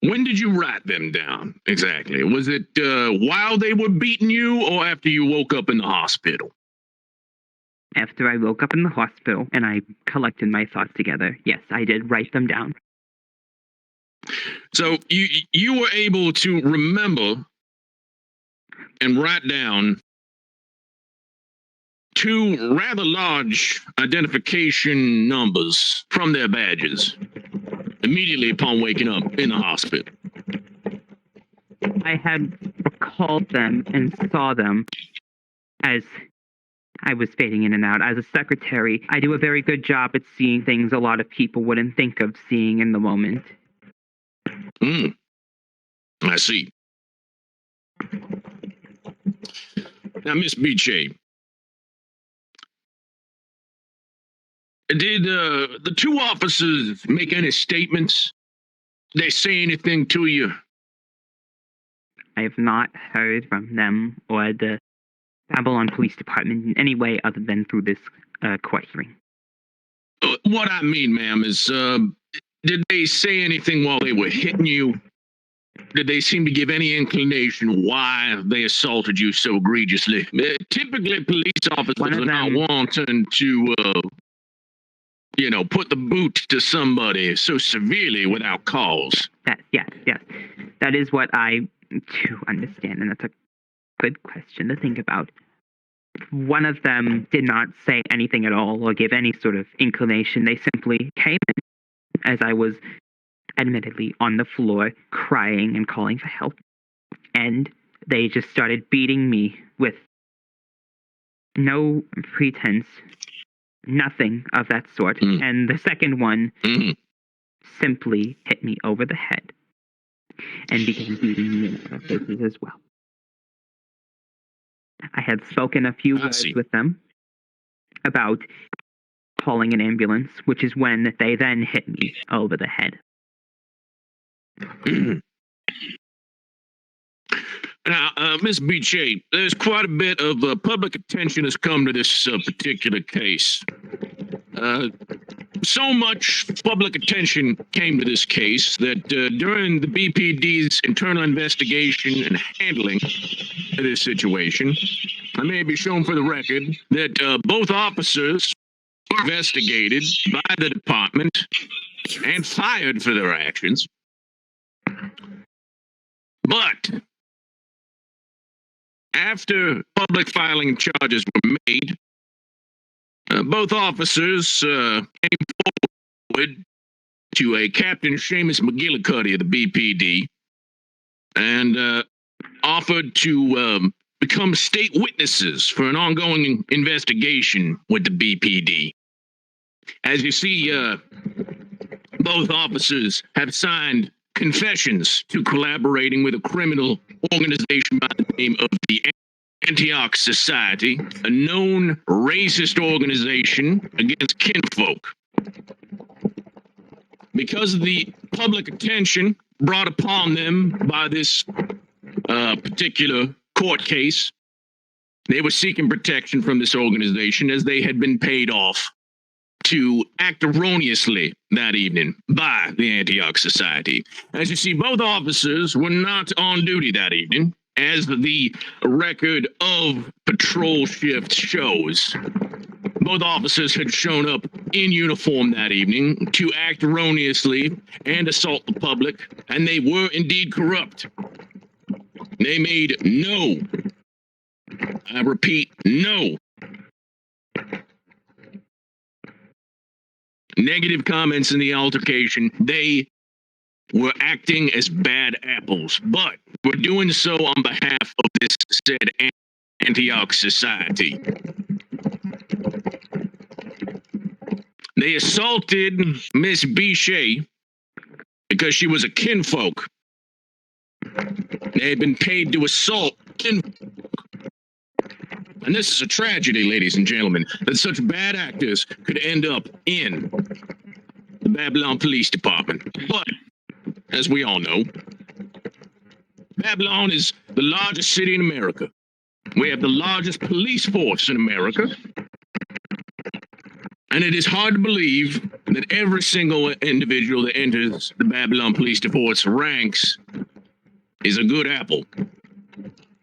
When did you write them down exactly? Was it while they were beating you or after you woke up in the hospital? After I woke up in the hospital and I collected my thoughts together, yes, I did write them down. So you were able to remember and write down two rather large identification numbers from their badges immediately upon waking up in the hospital. I had recalled them and saw them as I was fading in and out. As a secretary, I do a very good job at seeing things a lot of people wouldn't think of seeing in the moment. I see. Now, Miss Bichet, did the two officers make any statements? Did they say anything to you? I have not heard from them or the Babylon Police Department in any way other than through this court hearing. What I mean, ma'am, is did they say anything while they were hitting you? Did they seem to give any inclination why they assaulted you so egregiously? Typically, police officers are not wanting to put the boot to somebody so severely without cause. Yes. That is what I do understand, and that's a good question to think about. One of them did not say anything at all or give any sort of inclination. They simply came in as I was admittedly on the floor crying and calling for help. And they just started beating me with no pretense, nothing of that sort. And the second one simply hit me over the head and began beating me in other places as well. I had spoken a few words with them about calling an ambulance, which is when they then hit me over the head. Now, Ms. BJ, there's quite a bit of public attention has come to this particular case. So much public attention came to this case that during the BPD's internal investigation and handling of this situation, I may be shown for the record that both officers were investigated by the department and fired for their actions. But after public filing charges were made, both officers came forward to a Captain Seamus McGillicuddy of the BPD and offered to become state witnesses for an ongoing investigation with the BPD. As you see, both officers have signed confessions to collaborating with a criminal organization by the name of the Antioch Society, a known racist organization against kinfolk. Because of the public attention brought upon them by this particular court case, they were seeking protection from this organization as they had been paid off to act erroneously that evening by the Antioch Society. As you see, both officers were not on duty that evening, as the record of patrol shift shows. Both officers had shown up in uniform that evening to act erroneously and assault the public, and they were indeed corrupt. They made no, I repeat, no negative comments in the altercation. They were acting as bad apples, but were doing so on behalf of this said Antioch Society. They assaulted Miss Bichet because she was a kinfolk. They had been paid to assault kinfolk. And this is a tragedy, ladies and gentlemen, that such bad actors could end up in the Babylon Police Department. But, as we all know, Babylon is the largest city in America. We have the largest police force in America. And it is hard to believe that every single individual that enters the Babylon Police Force ranks is a good apple.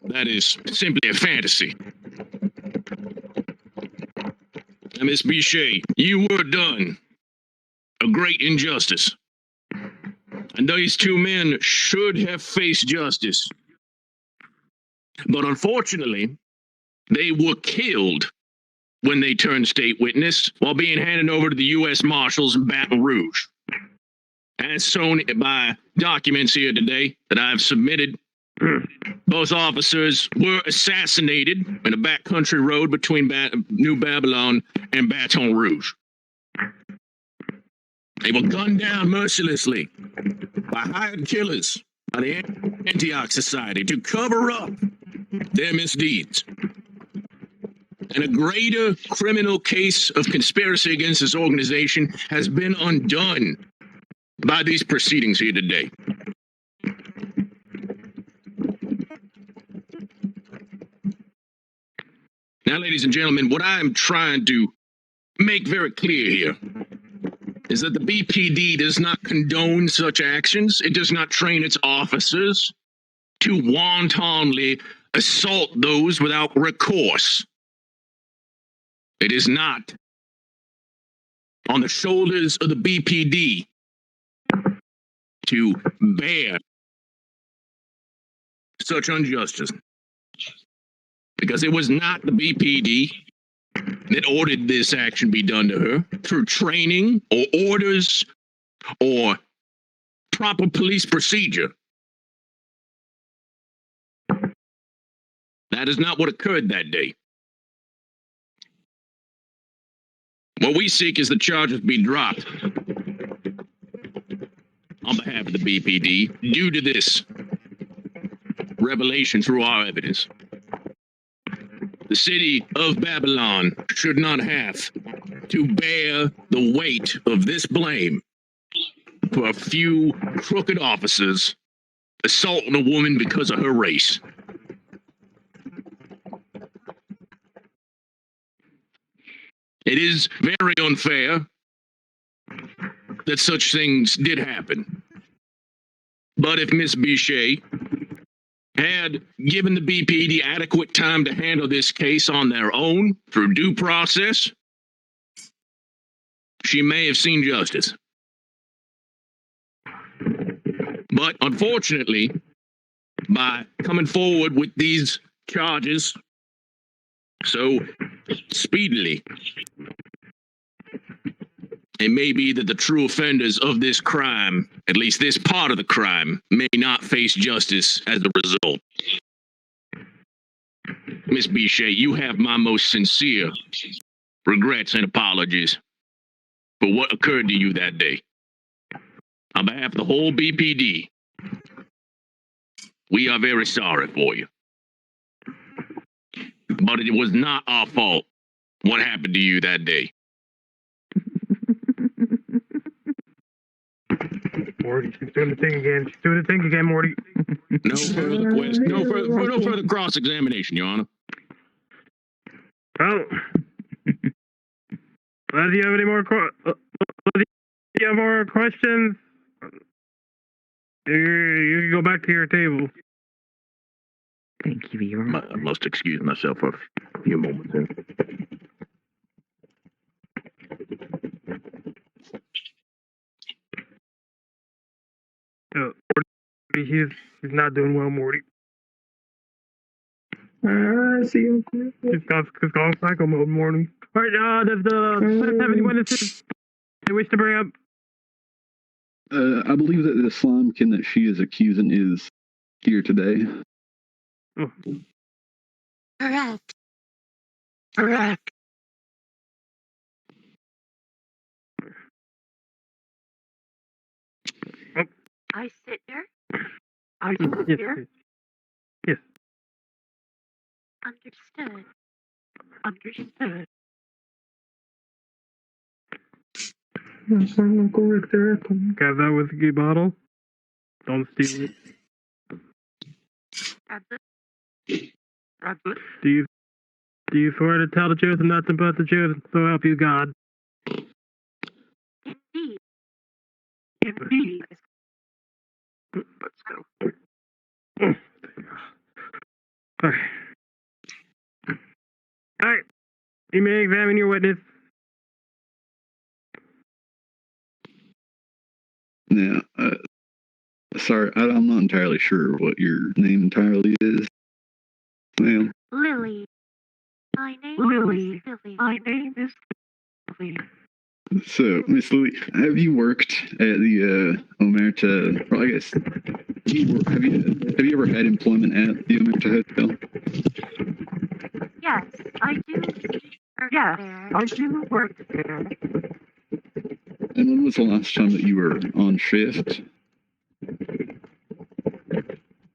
That is simply a fantasy. And Miss Bichet, you were done a great injustice. And these two men should have faced justice. But unfortunately, they were killed when they turned state witness while being handed over to the U.S. Marshals in Baton Rouge. As shown by documents here today that I've submitted, both officers were assassinated in a backcountry road between New Babylon and Baton Rouge. They were gunned down mercilessly by hired killers by the Antioch Society to cover up their misdeeds. And a greater criminal case of conspiracy against this organization has been undone by these proceedings here today. Now, ladies and gentlemen, what I am trying to make very clear here is that the BPD does not condone such actions. It does not train its officers to wantonly assault those without recourse. It is not on the shoulders of the BPD to bear such injustice. Because it was not the BPD that ordered this action be done to her through training or orders or proper police procedure. That is not what occurred that day. What we seek is the charges be dropped on behalf of the BPD due to this revelation through our evidence. The city of Babylon should not have to bear the weight of this blame for a few crooked officers assaulting a woman because of her race. It is very unfair that such things did happen. But if Miss Bichet had given the BPD adequate time to handle this case on their own through due process, she may have seen justice. But unfortunately, by coming forward with these charges so speedily, it may be that the true offenders of this crime, at least this part of the crime, may not face justice as a result. Miss Bichet, you have my most sincere regrets and apologies for what occurred to you that day. On behalf of the whole BPD, we are very sorry for you. But it was not our fault what happened to you that day. Morty, she's doing the thing again. She's doing the thing again, Morty. No further question. No further cross-examination, Your Honor. Oh. Do you have any more questions? You can go back to your table. Thank you, Your Honor. I must excuse myself for a few moments here. He's not doing well, Morty. I see you. He's gone psycho mode, Morty. All right, does the have any witnesses they wish to bring up? I believe that the slimekin that she is accusing is here today. Oh. Correct. Correct. Oh. I sit here. Are you Yes, here? yes. Understood. Understood. Got that whiskey bottle. Don't steal it. Do you swear to tell the truth and nothing but the truth, so help you God? Indeed. Indeed. Let's go. Okay. All right. You may examine your witness. Now, sorry, I'm not entirely sure what your name entirely is, ma'am. Lily. My name Lily. is Lily. My name is Lily. So, Miss Louie, have you worked at the Omerta? Well, I guess have you ever had employment at the Omerta Hotel? Yes, I do. Yes, I do work there. And when was the last time that you were on shift?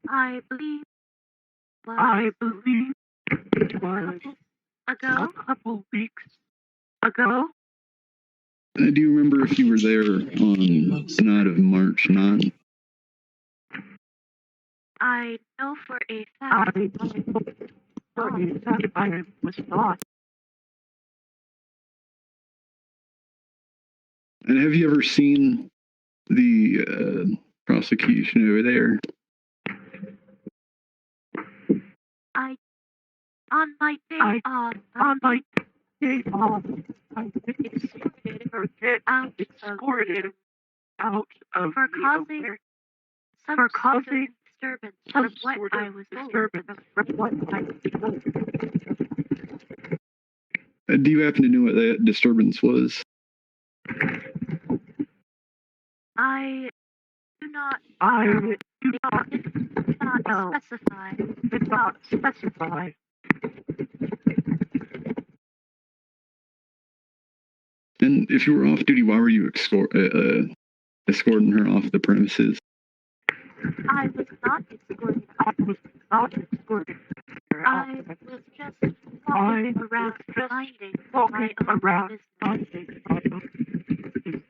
I believe. It was Ago. a couple weeks ago. Do you remember if you were there on the night of March 9th? I know for a fact. I was not. And have you ever seen the prosecution over there? On my day off. On my escorted out of for causing some causing disturbance of what I was told. Do you happen to know what that disturbance was? I do not. Specify. Did not specify. And if you were off duty, why were you escorting her off the premises? I was not escorted. I was just walking around finding my own business.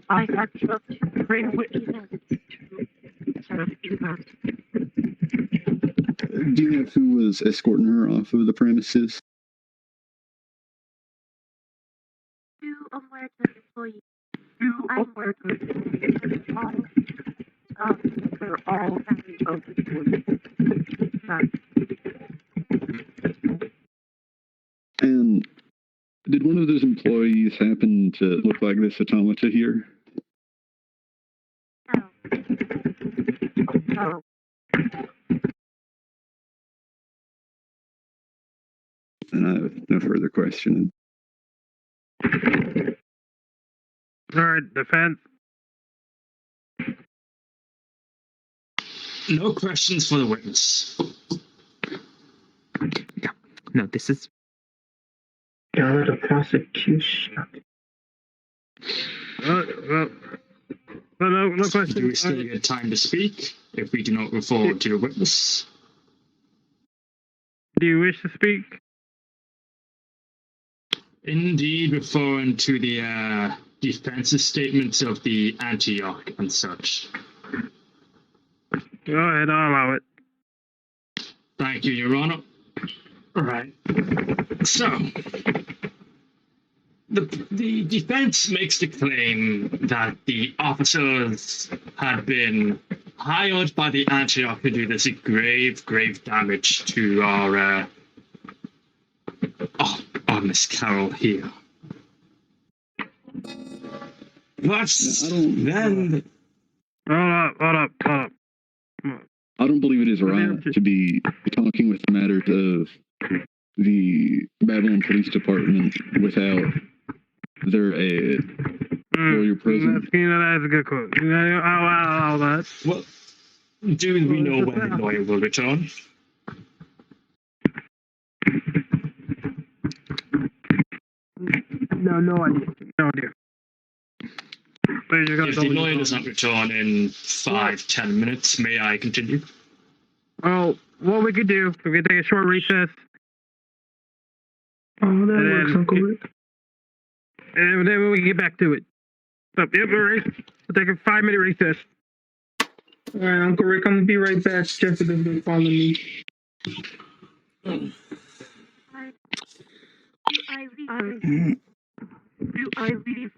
I had just prayed witness events. Do you know who was escorting her off of the premises? Two Mortisian employees. They're all And did one of those employees happen to look like this automata here? No. And I have no further questions. All right, defense. No questions for the witness. No, this is. Go to prosecution. No question. Do we still get time to speak if we do not move forward to a witness? Do you wish to speak? Indeed, referring to the defensive statements of the Antioch and such. Go ahead, I'll allow it. Thank you, Your Honor. All right. So, the defense makes the claim that the officers had been hired by the Antioch to do this grave damage to our Miss Carol here. But then... Hold up. I don't believe it is right to be talking with matters of the Babylon Police Department without their lawyer present. That's a good quote. I'll allow that. Well, do we know when the lawyer will return? No idea. If the lawyer does not return in 5-10 minutes, may I continue? Oh, what we could do, we could take a short recess. Oh, that works, Uncle Rick. And then we can get back to it. So, yep, all right. We'll take a 5-minute recess. All right, Uncle Rick, I'm gonna be right back. Jeffrey's been calling me. I leave.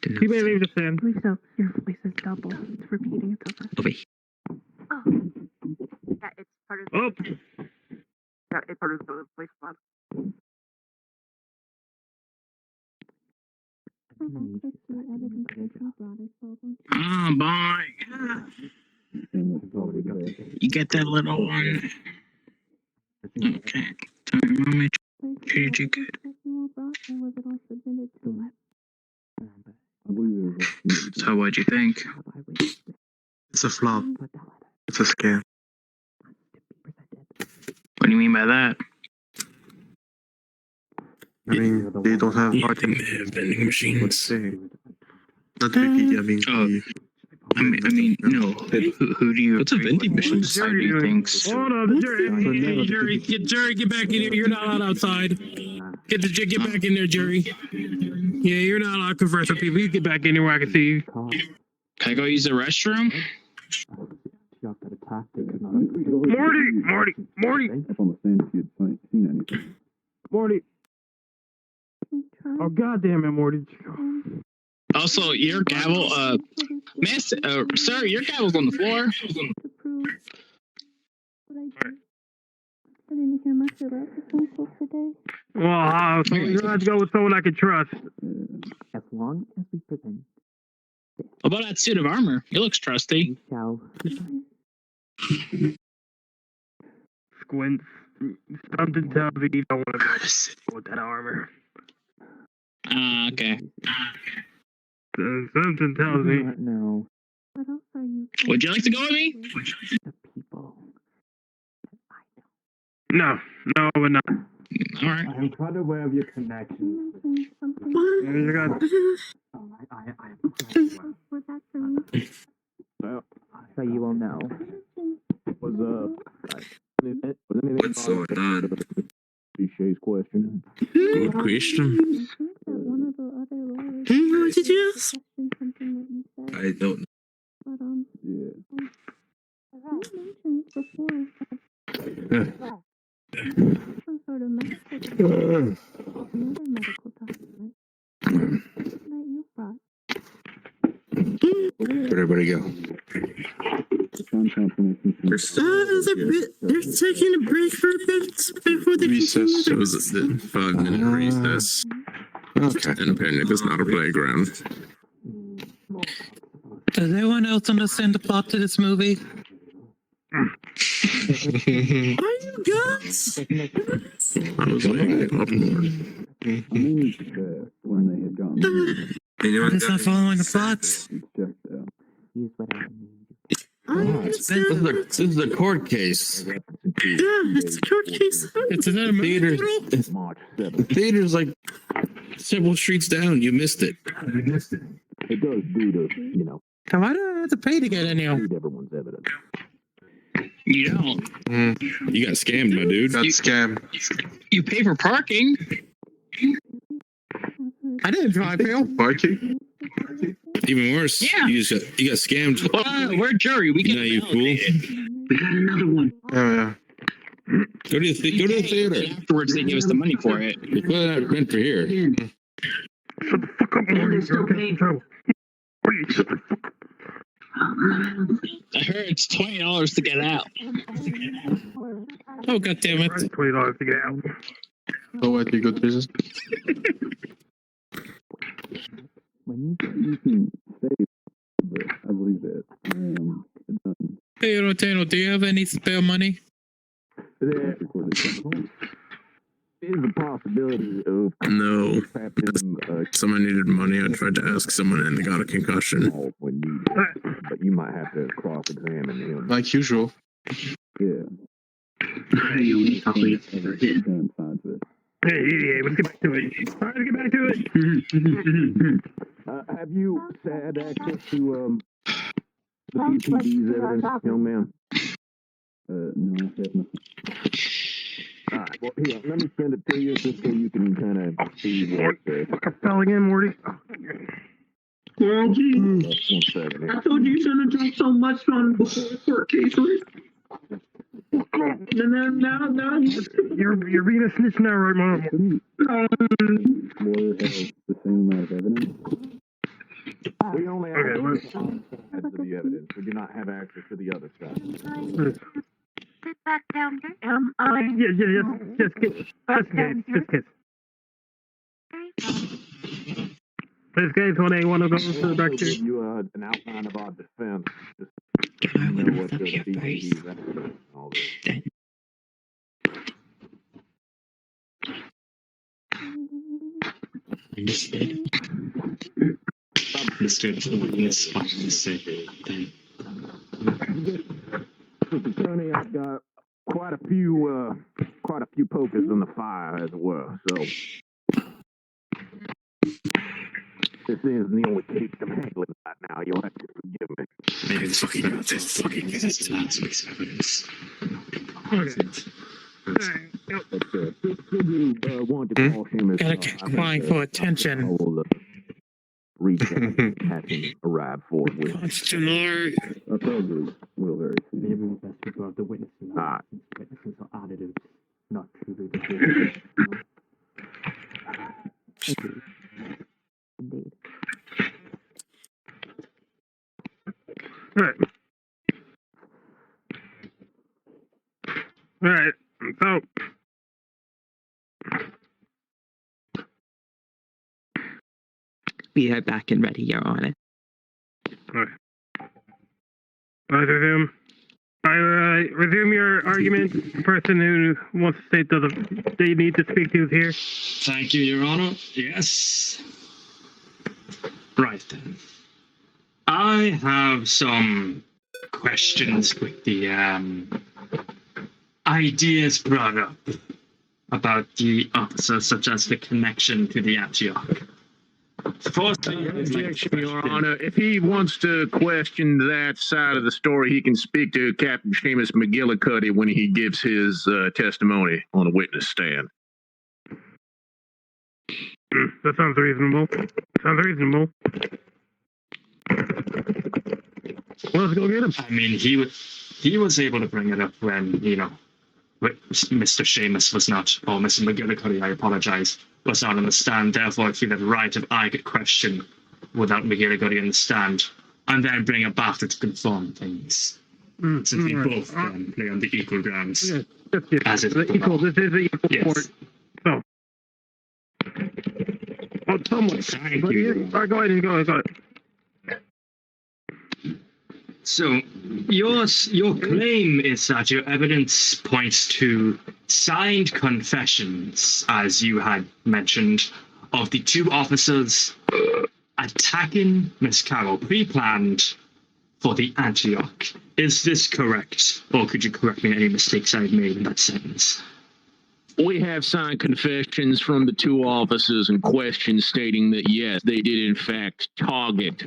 You may leave the stand. Please don't. Your voice is double. It's repeating itself. Over here. Oh. Yeah, it's part of Oh. Yeah, it's part of the place spot. Oh boy. You get that little one. Okay. Time moment. Change it good. So what'd you think? It's a flop. It's a scam. What do you mean by that? I mean, they don't have vending machines. Not VPD, I mean, I mean, no. Who do you? What's a vending machine? How do you think? Hold on, Jerry, get back in here. You're not allowed outside. Get back in there, Jerry. Yeah, you're not allowed to converse with people. You get back in here where I can see you. Can I go use the restroom? Morty. If on the stand, if you had seen anything. Morty. Oh, goddamn it, Morty. Also, your gavel, sir, your gavel's on the floor. didn't hear much about this until today. Well, so you have to go with someone I can trust. As long as we present, What about that suit of armor? It looks trusty. shall Squint. Something tells me you don't want to go with that armor. Okay. Something tells me. No. What else are you? Would you like to go with me? The people. No, we're not. All right. I'm quite aware of your connections. You got. Was that for me? Well, So you will know. what's up? Was anything What's going on? Cliché's question. Good question. One of the other lawyers. What did you ask? Something that you said. I don't know. But Yeah. you mentioned before some sort of medical document, another medical document that you brought. Where'd everybody go? They're taking a break for a bit before the recess. It was a 5-minute recess. Okay. And apparently there's not a playground. Does anyone else understand the plot to this movie? Are you guys? I was like, When they had gotten anyone It's not following the plot. checked out. Use whatever means. This is a court case. Yeah, it's a court case. It's another movie. The theater's like several streets down. You missed it. It does do to, So why do I have to pay to get in here? read everyone's evidence. You don't. You got scammed, my dude. Got scammed. You pay for parking. I didn't drive here. Parking? Even worse. Yeah. You got scammed. We're jury. We You can. know, you fool. We got another one. Oh, yeah. Go to the theater. Afterwards, they give us the money for it. You're clearly not meant for here. Shut the fuck up, Morty. You're getting in trouble. Morty, shut the fuck up. I heard it's $20 to get out. Oh, God damn it. $20 to get out. Oh, what, you good business? When you can say, but I believe that done. Hey, Rotano, do you have any spare money? There is a possibility of No. him, Someone needed money. I tried to ask someone and they got a concussion. when needed, but you might have to cross-examine him. Like usual. Yeah. Hey, let's get back to it. All right, let's get back to it. Have you had access to the PPD's evidence, young man? No, definitely. All right, well, here, let me send it to you just so you can kind of see what Fuck, I fell again, Morty. Well, gee, That's 1 second. I told you shouldn't have drank so much on before the court case, right? And then now You're being a snitch now, right, Mom? Lawyer has the same amount of evidence. We only have access to the evidence. We do not have access to the other stuff. Sit back down here. Just kiss. Just kiss. This guy's when they want to go to the doctor. Give you an outline of our defense. Just know what the PPD's evidence and all this. Understood. Understood. Yes, understood. Then. Attorney, I've got quite a few pokers in the fire, as it were. So this is the only case I'm handling right now. You'll have to forgive me. Maybe the fucking it's last week's evidence. Gotta keep crying for attention. Having arrived forward. Constant. I probably will very soon. Maybe we best regard the witnesses. Witnesses are additives, not truly the Indeed. All right. So We are back and ready, Your Honor. Alright. Resume. Resume your argument. The person who wants to state that they need to speak to is here. Thank you, Your Honor. Yes. Right then. I have some questions with the ideas brought up about the officer, such as the connection to the Antioch. Firstly, Objection, Your Honor. If he wants to question that side of the story, he can speak to Captain Seamus McGillicuddy when he gives his testimony on the witness stand. That sounds reasonable. Well, let's go get him. I mean, he was able to bring it up when, you know, Mr. Seamus was not, or Mr. McGillicuddy, I apologize, was not on the stand. Therefore, I feel it right if I could question without McGillicuddy on the stand, and then bring it back to confirm things. Since we both play on the equal grounds. As is equal. This is the equal court. So. Oh, someone. Thank you. All right, go ahead and go ahead. So, your claim is that your evidence points to signed confessions, as you had mentioned, of the two officers attacking Miss Carroll, pre-planned for the Antioch. Is this correct? Or could you correct me on any mistakes I've made in that sentence? We have signed confessions from the two officers in question stating that, yes, they did in fact target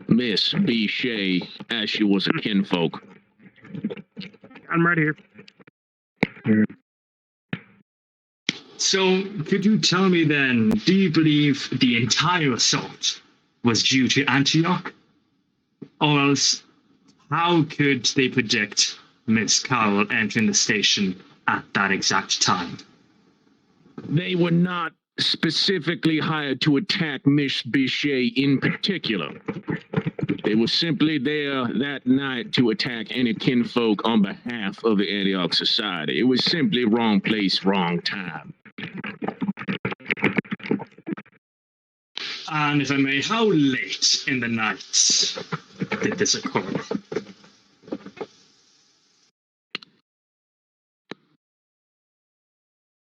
Miss B. Shea as she was a kinfolk. I'm right here. So, could you tell me then, do you believe the entire assault was due to Antioch? Or else, how could they predict Miss Carroll entering the station at that exact time? They were not specifically hired to attack Miss Bichet in particular. They were simply there that night to attack any kinfolk on behalf of the Antioch Society. It was simply wrong place, wrong time. And if I may, how late in the night did this occur?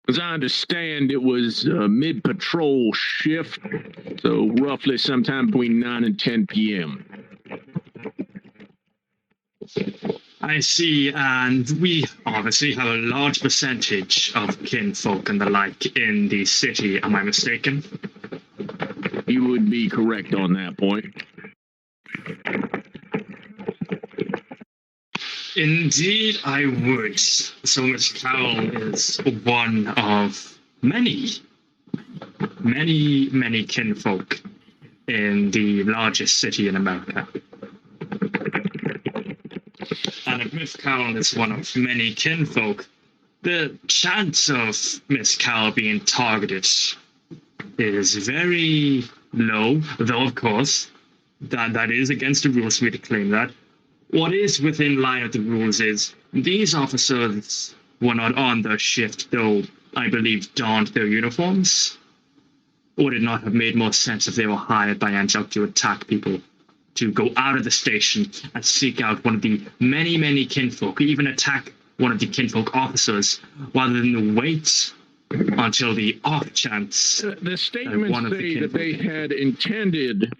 As I understand, it was a mid-patrol shift, so roughly sometime between 9 and 10 p.m. I see, and we obviously have a large percentage of kinfolk and the like in the city. Am I mistaken? You would be correct on that point. Indeed, I would. So Miss Carroll is one of many kinfolk in the largest city in America. And if Miss Carroll is one of many kinfolk, the chance of Miss Carroll being targeted is very low, though of course that is against the rules for me to claim that. What is within line of the rules is these officers were not on their shift, though I believe donned their uniforms. Would it not have made more sense if they were hired by Antioch to attack people, to go out of the station and seek out one of the many kinfolk, or even attack one of the kinfolk officers, rather than wait until the off chance the statements say that they had intended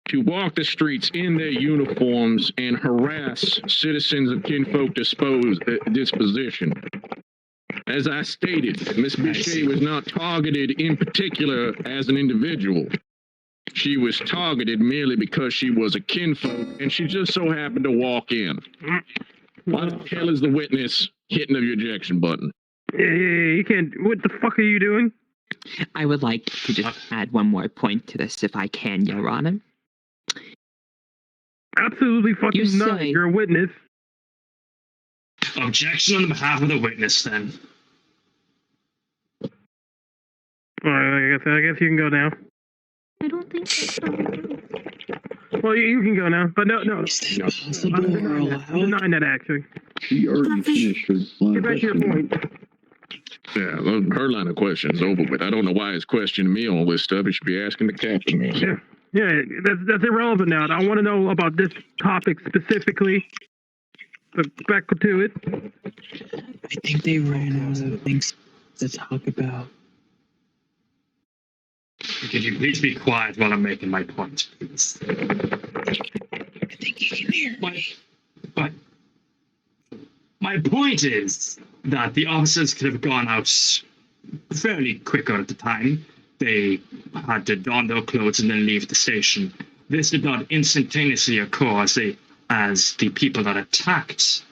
to walk the streets in their uniforms and harass citizens of kinfolk disposition. As I stated, Miss Bichet was not targeted in particular as an individual. She was targeted merely because she was a kinfolk, and she just so happened to walk in. Why the hell is the witness hitting the ejection button? Yeah, you can't. What the fuck are you doing? I would like to just add one more point to this, if I can, Your Honor. Absolutely fucking not. You're a witness. Objection on behalf of the witness, then. All right, I guess you can go now. I don't think that's Well, you can go now, but no. I'm denying that, actually. She already finished her line. Get back to your point. Yeah, well, her line of questions over with. I don't know why he's questioning me on all this stuff. He should be asking the captain. Yeah, that's irrelevant now. I want to know about this topic specifically. But back to it. I think they ran out of things to talk about. Could you please be quiet while I'm making my point, please? I think you can hear me. But my point is that the officers could have gone out fairly quicker at the time. They had to don their clothes and then leave the station. This did not instantaneously occur as the people that attacked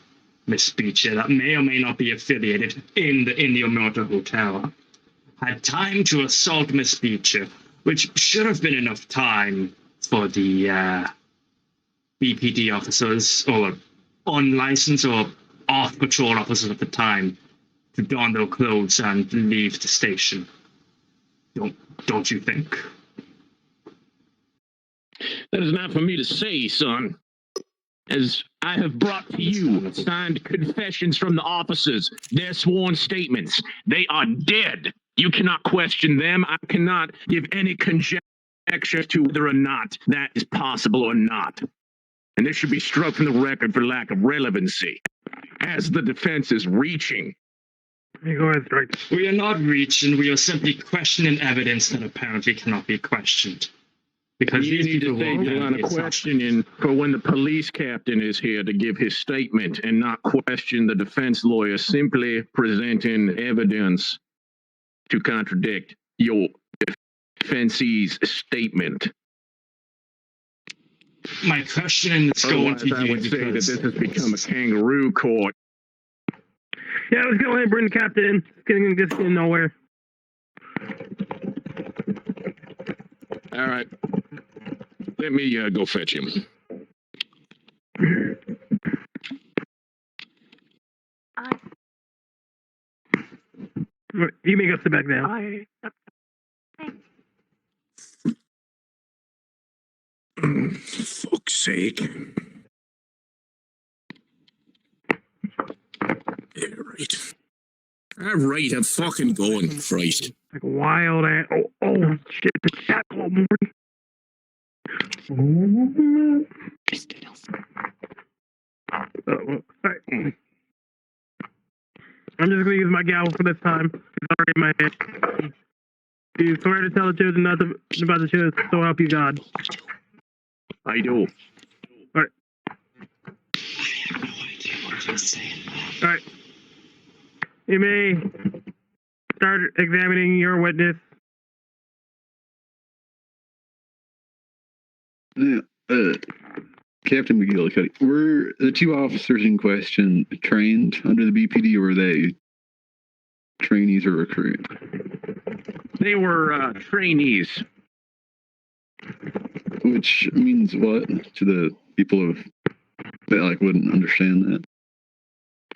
Miss Beecher, that may or may not be affiliated in the Omerta Hotel, had time to assault Miss Beecher, which should have been enough time for the BPD officers or unlicensed or off-patrol officers at the time to don their clothes and leave the station. Don't you think? That is not for me to say, son. As I have brought to you signed confessions from the officers, their sworn statements. They are dead. You cannot question them. I cannot give any conjecture to whether or not that is possible or not. And this should be struck from the record for lack of relevancy, as the defense is reaching. Go ahead, Strike. We are not reaching. We are simply questioning evidence that apparently cannot be questioned. Because you need to save the line of questioning for when the police captain is here to give his statement and not question the defense lawyer simply presenting evidence to contradict your defensee's statement. My question is going to you. I would say that this has become a kangaroo court. Yeah, let's go ahead and bring the captain in. It's getting nowhere. All right. Let me go fetch him. You may go sit back down. Fuck's sake. Yeah, right. All right, I'm fucking going, Christ. Like wild ass. Oh shit, the chat, hello, Morty. Sorry. I'm just gonna use my gavel for this time. It's already in my head. You swear to tell the truth and nothing about the truth, so help you God. I do. Alright. I have no idea what you're saying. Alright. You may start examining your witness. Yeah, Captain McGillicuddy, were the two officers in question trained under the BPD, or were they trainees or recruits? They were trainees. Which means what to the people that wouldn't understand that?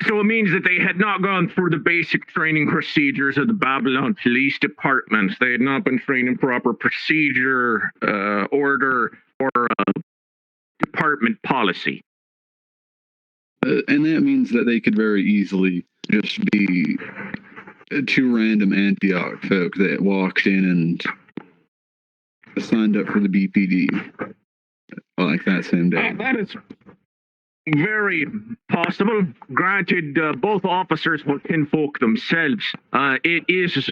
So it means that they had not gone through the basic training procedures of the Babylon Police Department. They had not been trained in proper procedure, order, or department policy. And that means that they could very easily just be two random Antioch folk that walked in and signed up for the BPD like that same day. That is very possible. Granted, both officers were kinfolk themselves. It is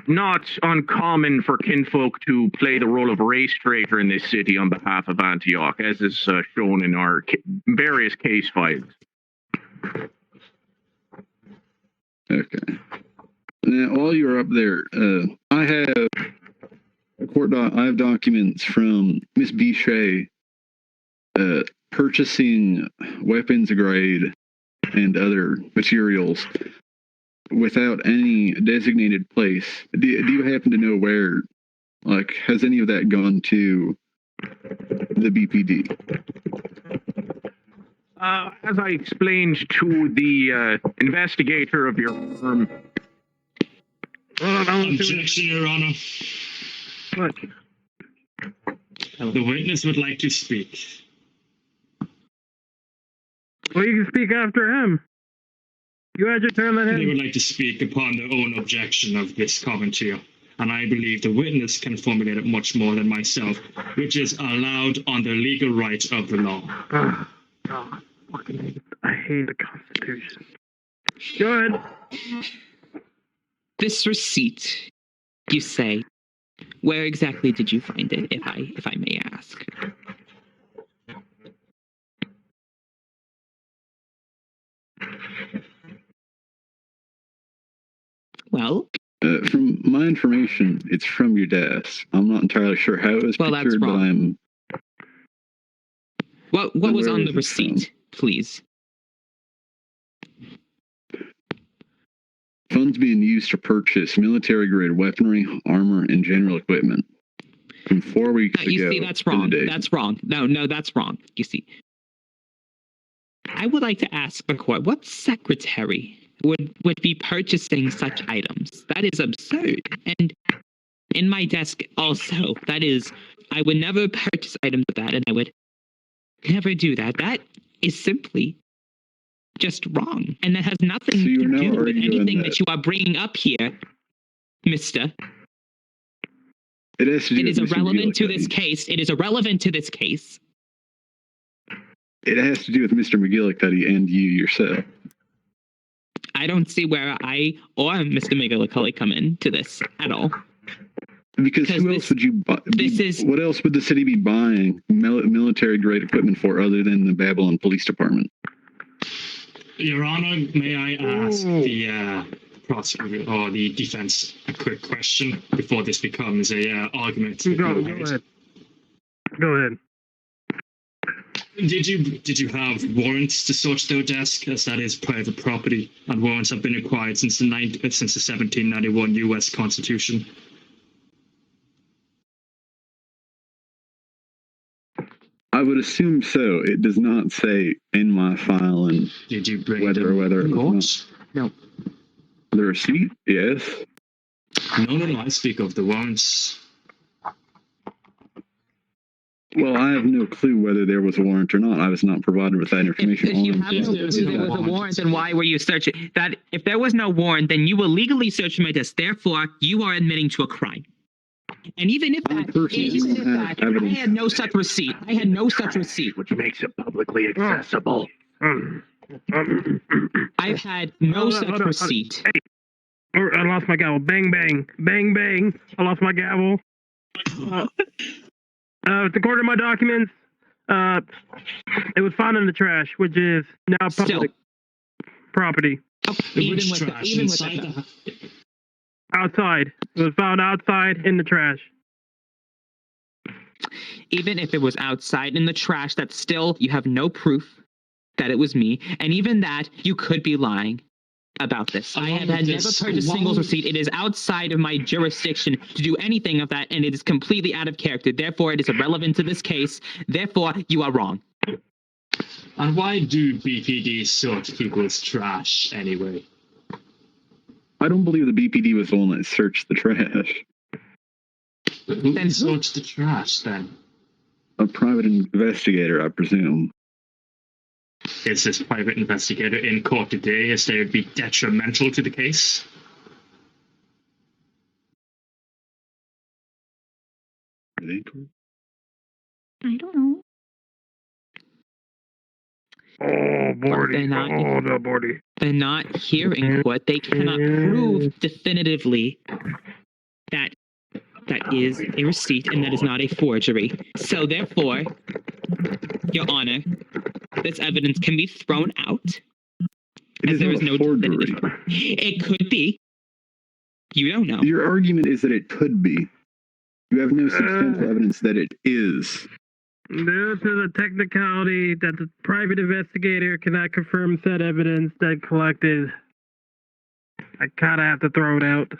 not uncommon for kinfolk to play the role of race traitor in this city on behalf of Antioch, as is shown in our various case files. Okay. Now, while you're up there, I have documents from Miss Bichet purchasing weapons grade and other materials without any designated place. Do you happen to know where, has any of that gone to the BPD? As I explained to the investigator of your firm. Objection, Your Honor. What? The witness would like to speak. Well, you can speak after him. You had your turn, let They him. would like to speak upon their own objection of this commentary, and I believe the witness can formulate it much more than myself, which is allowed on the legal right of the law. Oh, God, I hate the Constitution. Go ahead. This receipt, you say, where exactly did you find it, if I may ask? Well, from my information, it's from your desk. I'm not entirely sure how it was procured, but I'm. What was on the receipt, please? Funds being used to purchase military-grade weaponry, armor, and general equipment. From 4 weeks ago. You see, that's wrong. That's wrong. No, that's wrong. You see, I would like to ask the court, what secretary would be purchasing such items? That is absurd. And in my desk also, that is, I would never purchase items of that, and I would never do that. That is simply just wrong. And that has nothing to do with anything that you are bringing up here, mister. It is irrelevant to this case. It is irrelevant to this case. It has to do with Mr. McGillicuddy and you yourself. I don't see where I or Mr. McGillicuddy come into this at all. Because who else would you buy? What else would the city be buying military-grade equipment for other than the Babylon Police Department? Your Honor, may I ask the prosecutor or the defense a quick question before this becomes a argument? Go ahead. Go ahead. Did you have warrants to search their desk, as that is private property, and warrants have been required since the 1791 U.S. Constitution? I would assume so. It does not say in my file and did you bring whether it was not. No. The receipt? Yes. No. I speak of the warrants. Well, I have no clue whether there was a warrant or not. I was not provided with that information. If you have no clue there was a warrant, then why were you searching? That if there was no warrant, then you were legally searching my desk. Therefore, you are admitting to a crime. And even if that, I had no such receipt. I had no such receipt. Which makes it publicly accessible. I've had no such receipt. Hey, I lost my gavel. Bang, bang. Bang, bang. I lost my gavel. According to my documents, it was found in the trash, which is now public property. Which trash? Inside the house? Outside. It was found outside in the trash. Even if it was outside in the trash, that's still, you have no proof that it was me. And even that, you could be lying about this. I have had never purchased a single receipt. It is outside of my jurisdiction to do anything of that, and it is completely out of character. Therefore, it is irrelevant to this case. Therefore, you are wrong. And why do BPD search people's trash anyway? I don't believe the BPD was the one that searched the trash. Who searched the trash then? A private investigator, I presume. Is this private investigator in court today as they would be detrimental to the case? I don't know. Oh, Morty. Morty. They're not hearing what they cannot prove definitively that that is a receipt and that is not a forgery. So therefore, Your Honor, this evidence can be thrown out. As there is no definitive. It could be. You don't know. Your argument is that it could be. You have no substantial evidence that it is. Due to the technicality that the private investigator cannot confirm said evidence that collected, I kind of have to throw it out.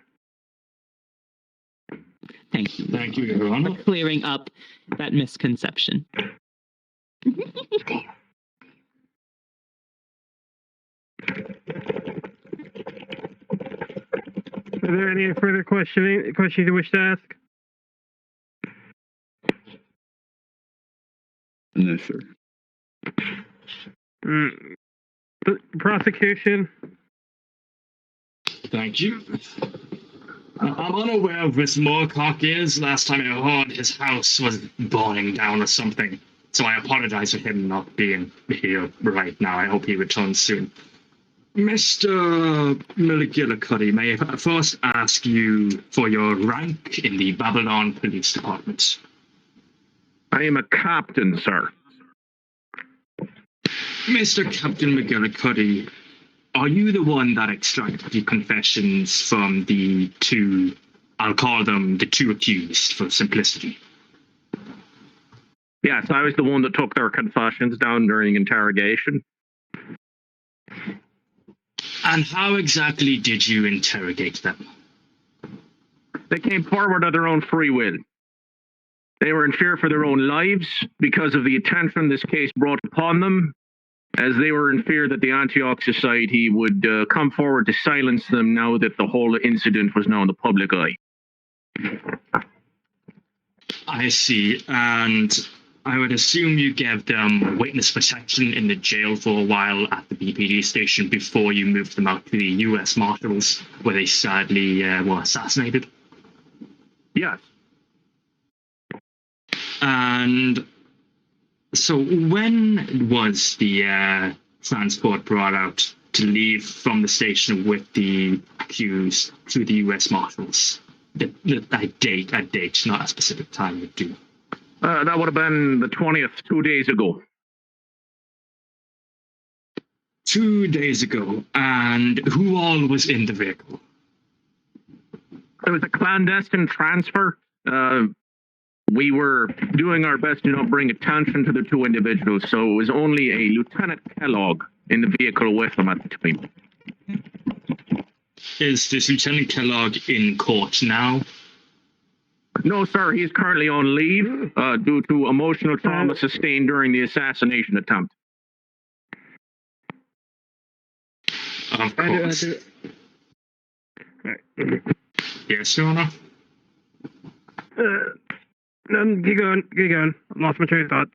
Thank you. Thank you, Your Honor. For clearing up that misconception. Are there any further questions you wish to ask? No, sir. Prosecution, Thank you. I'm unaware of Miss Moorcock is. Last time I heard, his house was burning down or something. So I apologize for him not being here right now. I hope he returns soon. Mr. McGillicuddy, may I first ask you for your rank in the Babylon Police Department? I am a captain, sir. Mr. Captain McGillicuddy, are you the one that extracted the confessions from the two, I'll call them the two accused for simplicity? Yes, I was the one that took their confessions down during interrogation. And how exactly did you interrogate them? They came forward of their own free will. They were in fear for their own lives because of the attention this case brought upon them, as they were in fear that the Antioch Society would come forward to silence them now that the whole incident was now in the public eye. I see, and I would assume you gave them witness protection in the jail for a while at the BPD station before you moved them out to the U.S. Marshals, where they sadly were assassinated? Yes. And so when was the transport brought out to leave from the station with the accused to the U.S. Marshals? A date, not a specific time would do. That would have been the 20th, 2 days ago. 2 days ago. And who all was in the vehicle? It was a clandestine transfer. We were doing our best to not bring attention to the two individuals, so it was only a Lieutenant Kellogg in the vehicle with them at the time. Is this Lieutenant Kellogg in court now? No, sir. He is currently on leave due to emotional trauma sustained during the assassination attempt. Of course. Yes, Your Honor? Keep going. I lost my train of thought.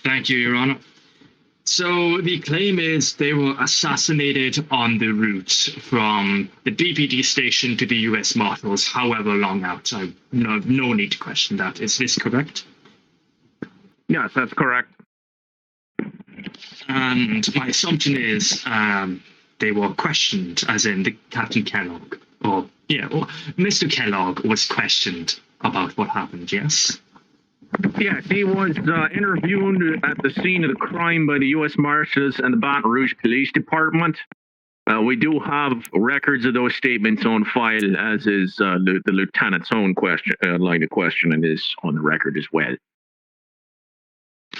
Thank you, Your Honor. So the claim is they were assassinated on the route from the BPD station to the U.S. Marshals, however long out. I have no need to question that. Is this correct? Yes, that's correct. And my assumption is they were questioned, as in the Captain Kellogg, or Mr. Kellogg was questioned about what happened, yes? Yes, he was interviewed at the scene of the crime by the U.S. Marshals and the Baton Rouge Police Department. We do have records of those statements on file, as is the lieutenant's own line of questioning is on the record as well.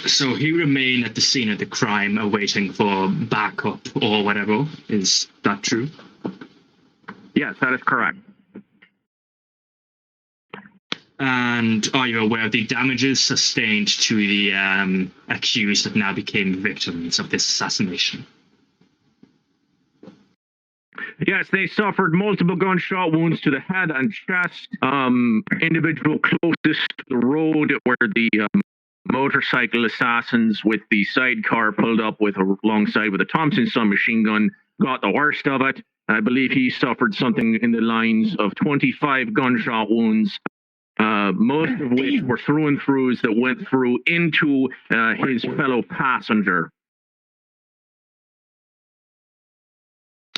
So he remained at the scene of the crime awaiting for backup or whatever. Is that true? Yes, that is correct. And are you aware of the damages sustained to the accused that now became victims of this assassination? Yes, they suffered multiple gunshot wounds to the head and chest. Individual closest to the road where the motorcycle assassins with the sidecar pulled up with alongside with a Thompson submachine gun got the worst of it. I believe he suffered something in the lines of 25 gunshot wounds. Most of which were through and throughs that went through into his fellow passenger.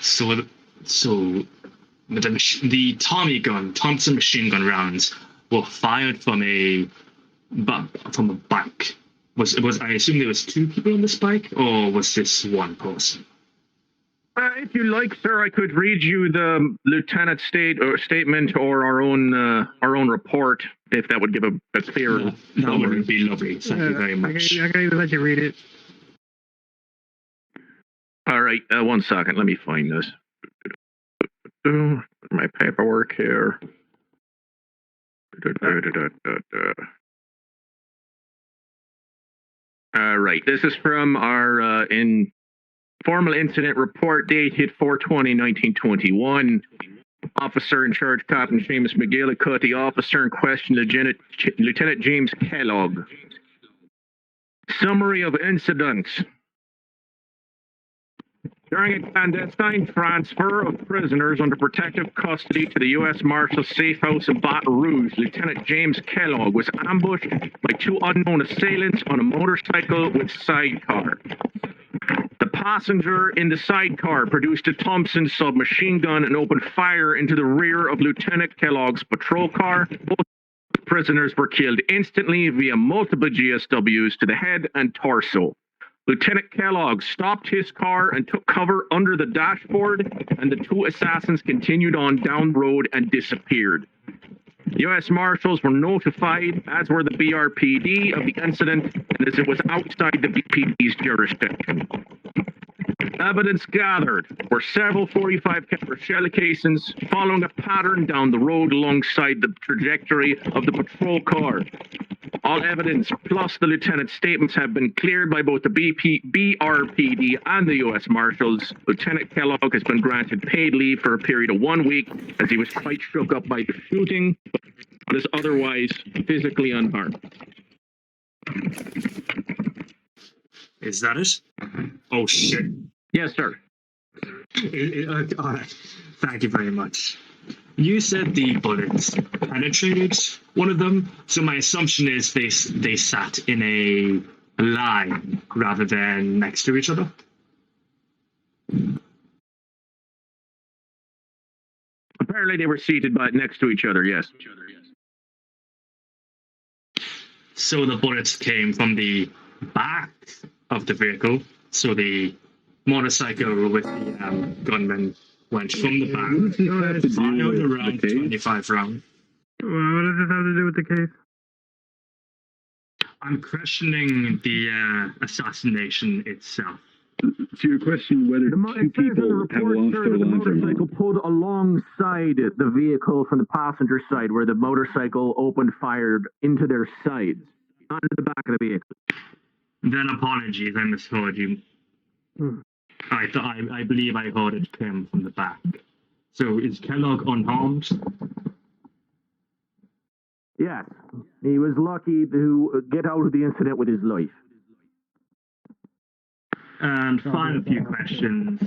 So the Thompson machine gun rounds were fired from a bike. Was I assume there was two people on this bike, or was this one person? If you like, sir, I could read you the lieutenant's statement or our own report, if that would give a clearer that would be lovely. Thank you very much. I can let you read it. All right, 1 second. Let me find this. My paperwork here. All right, this is from our Formal incident report dated 4/20/1921. Officer in charge, Captain Seamus McGillicuddy. Officer in question, Lieutenant James Kellogg. Summary of incidents. During a clandestine transfer of prisoners under protective custody to the U.S. Marshal's safe house in Baton Rouge, Lieutenant James Kellogg was ambushed by two unknown assailants on a motorcycle with sidecar. The passenger in the sidecar produced a Thompson submachine gun and opened fire into the rear of Lieutenant Kellogg's patrol car. Both prisoners were killed instantly via multiple GSWs to the head and torso. Lieutenant Kellogg stopped his car and took cover under the dashboard, and the two assassins continued on down the road and disappeared. U.S. Marshals were notified, as were the BRPD, of the incident, and as it was outside the BPD's jurisdiction. Evidence gathered were several .45 caliber shell casings following a pattern down the road alongside the trajectory of the patrol car. All evidence plus the lieutenant's statements have been cleared by both the BRPD and the U.S. Marshals. Lieutenant Kellogg has been granted paid leave for a period of 1 week as he was quite shook up by the shooting, but is otherwise physically unharmed. Is that it? Oh shit. Yes, sir. All right. Thank you very much. You said the bullets penetrated one of them, so my assumption is they sat in a line rather than next to each other. Apparently they were seated but next to each other, yes. So the bullets came from the back of the vehicle, so the motorcycle with the gunman went from the back, fired around 25 rounds. What does this have to do with the case? I'm questioning the assassination itself. To your question, whether two people have lost their lives or not. Motorcycle pulled alongside the vehicle from the passenger side, where the motorcycle opened fire into their sides, onto the back of the vehicle. Then apologies, I misheard you. I believe I heard it came from the back. So is Kellogg unharmed? Yes, he was lucky to get out of the incident with his life. And final few questions.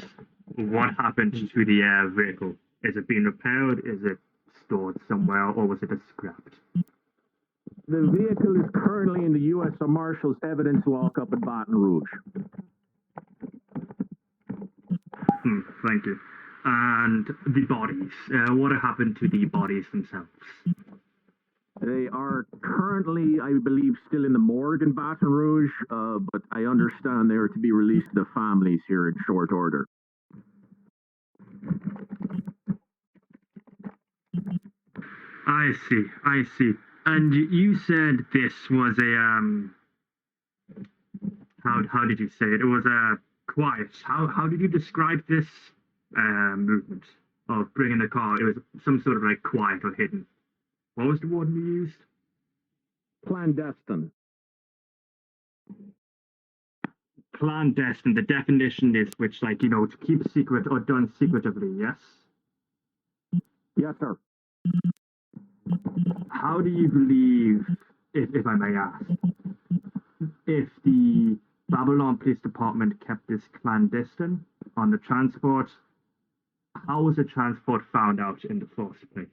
What happened to the vehicle? Is it being repaired? Is it stored somewhere? Or was it scrapped? The vehicle is currently in the U.S. Marshal's evidence lockup in Baton Rouge. Thank you. And the bodies. What happened to the bodies themselves? They are currently, I believe, still in the morgue in Baton Rouge, but I understand they are to be released to the families here in short order. I see. And you said this was a how did you say it? It was a quiet. How did you describe this movement of bringing the car? It was some sort of like quiet or hidden. What was the word you used? Clandestine. Clandestine. The definition is which, like, you know, to keep a secret or done secretively. Yes. Yes, sir. How do you believe, if I may ask, if the Babylon Police Department kept this clandestine on the transport, how was the transport found out in the first place?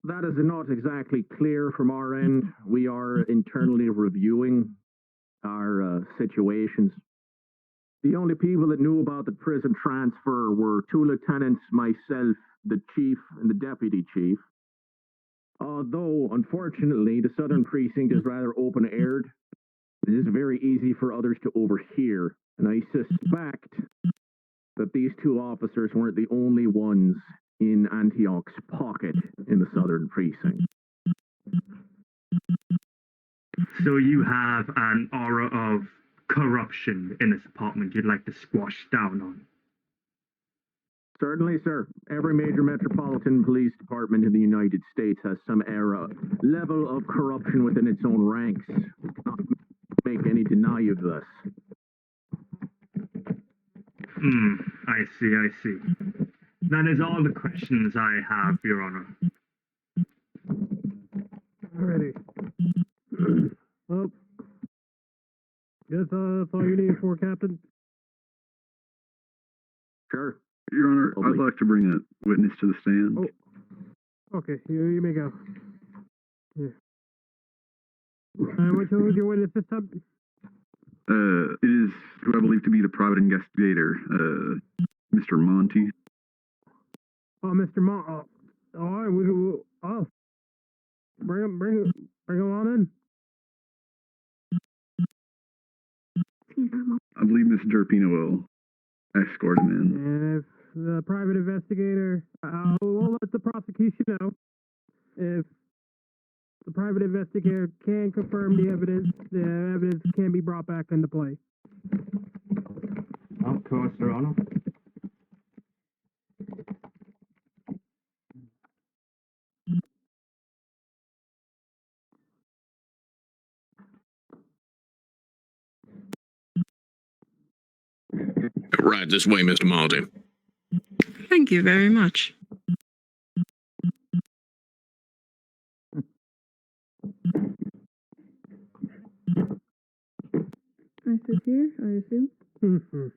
That is not exactly clear from our end. We are internally reviewing our situations. The only people that knew about the prison transfer were two lieutenants, myself, the chief, and the deputy chief. Although, unfortunately, the southern precinct is rather open-aired, it is very easy for others to overhear, and I suspect that these two officers weren't the only ones in Antioch's pocket in the southern precinct. So you have an aura of corruption in this department you'd like to squash down on? Certainly, sir. Every major metropolitan police department in the United States has some level of corruption within its own ranks. We cannot make any deny of this. I see. That is all the questions I have, Your Honor. Alrighty. Well, That's all you need for, Captain? Sure. Your Honor, I'd like to bring a witness to the stand. Oh. Okay, you may go. Yeah. Which one was your witness this time? It is who I believe to be the private investigator, Mr. Monty. Oh, Mr. All right, bring him on in. I believe Miss Derpino will escort him in. And if the private investigator, we'll let the prosecution know. If the private investigator can confirm the evidence can be brought back into play. Of course, Your Honor. Right this way, Mr. Morty. Thank you very much. I sit here, I assume? Mm-hmm.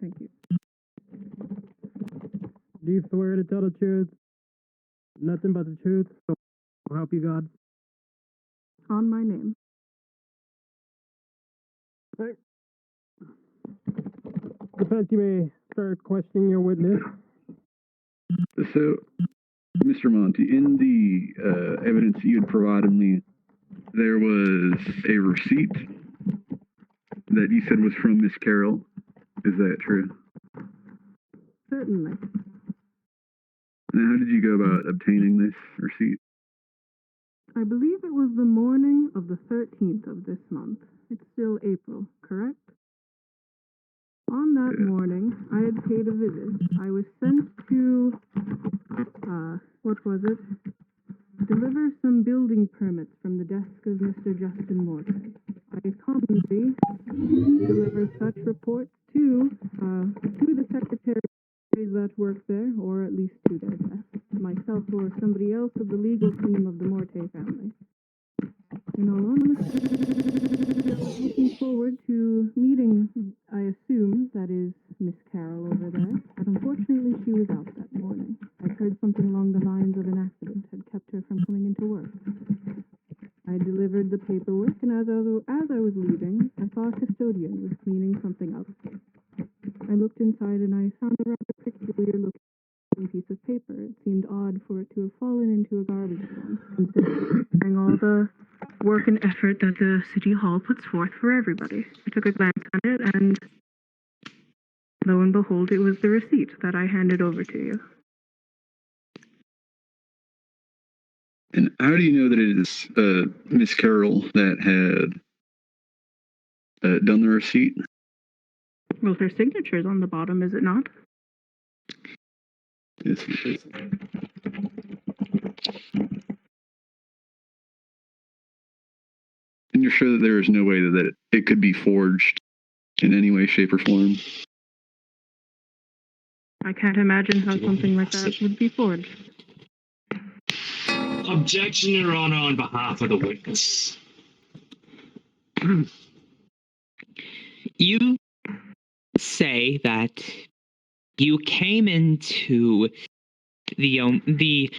Thank you. Do you swear to tell the truth? Nothing but the truth, so help you God. On my name. Right. Defense, you may start questioning your witness. So, Mr. Monty, in the evidence that you had provided me, there was a receipt that you said was from Miss Carroll. Is that true? Certainly. Now, how did you go about obtaining this receipt? I believe it was the morning of the 13th of this month. It's still April, correct? On that morning, I had paid a visit. I was sent to, what was it? Deliver some building permits from the desk of Mr. Justin Morty. I commonly deliver such reports to the secretaries that work there, or at least to their desk, myself or somebody else of the legal team of the Morty family. In all honesty, I was looking forward to meeting, I assume, that is Miss Carroll over there. But unfortunately, she was out that morning. I'd heard something along the lines of an accident had kept her from coming into work. I delivered the paperwork, and as I was leaving, I saw a custodian was cleaning something up. I looked inside, and I found a rather peculiar-looking piece of paper. It seemed odd for it to have fallen into a garbage can, considering all the work and effort that the City Hall puts forth for everybody. I took a glance at it, and lo and behold, it was the receipt that I handed over to you. And how do you know that it is Miss Carroll that had done the receipt? Well, her signature's on the bottom, is it not? Yes, it is. And you're sure that there is no way that it could be forged in any way, shape, or form? I can't imagine how something like that would be forged. Objection, Your Honor, on behalf of the witness. You say that you came into the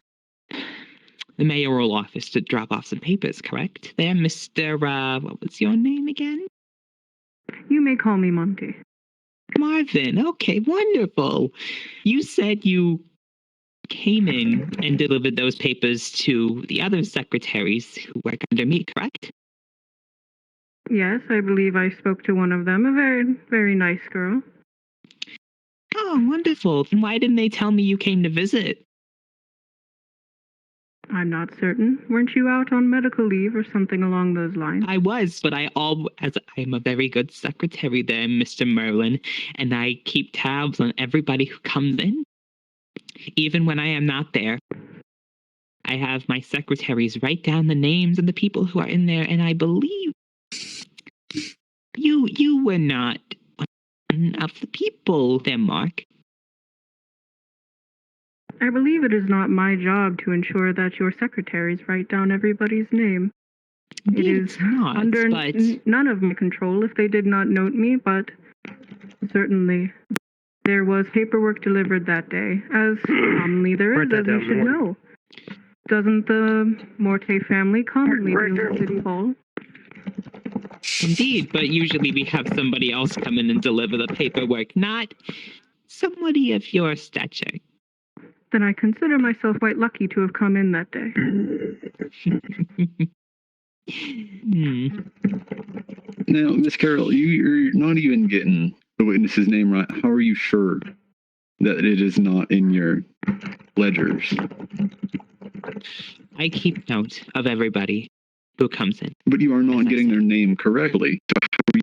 mayoral office to drop off some papers, correct? There, Mr. What was your name again? You may call me Monty. Marvin. Okay, wonderful. You said you came in and delivered those papers to the other secretaries who work under me, correct? Yes, I believe I spoke to one of them, a very, very nice girl. Oh, wonderful. And why didn't they tell me you came to visit? I'm not certain. Weren't you out on medical leave or something along those lines? I was, but as I'm a very good secretary there, Mr. Merlin, and I keep tabs on everybody who comes in. Even when I am not there, I have my secretaries write down the names of the people who are in there, and I believe you were not one of the people there, Mark. I believe it is not my job to ensure that your secretaries write down everybody's name. It is not, under but- none of my control if they did not note me, but certainly there was paperwork delivered that day, as commonly there is, as you should know. Doesn't the Morty family commonly deal with City Hall? Indeed, but usually we have somebody else come in and deliver the paperwork, not somebody of your stature. Then I consider myself quite lucky to have come in that day. Now, Miss Carroll, you're not even getting the witness's name right. How are you sure that it is not in your ledgers? I keep note of everybody who comes in. But you are not getting their name correctly. So how are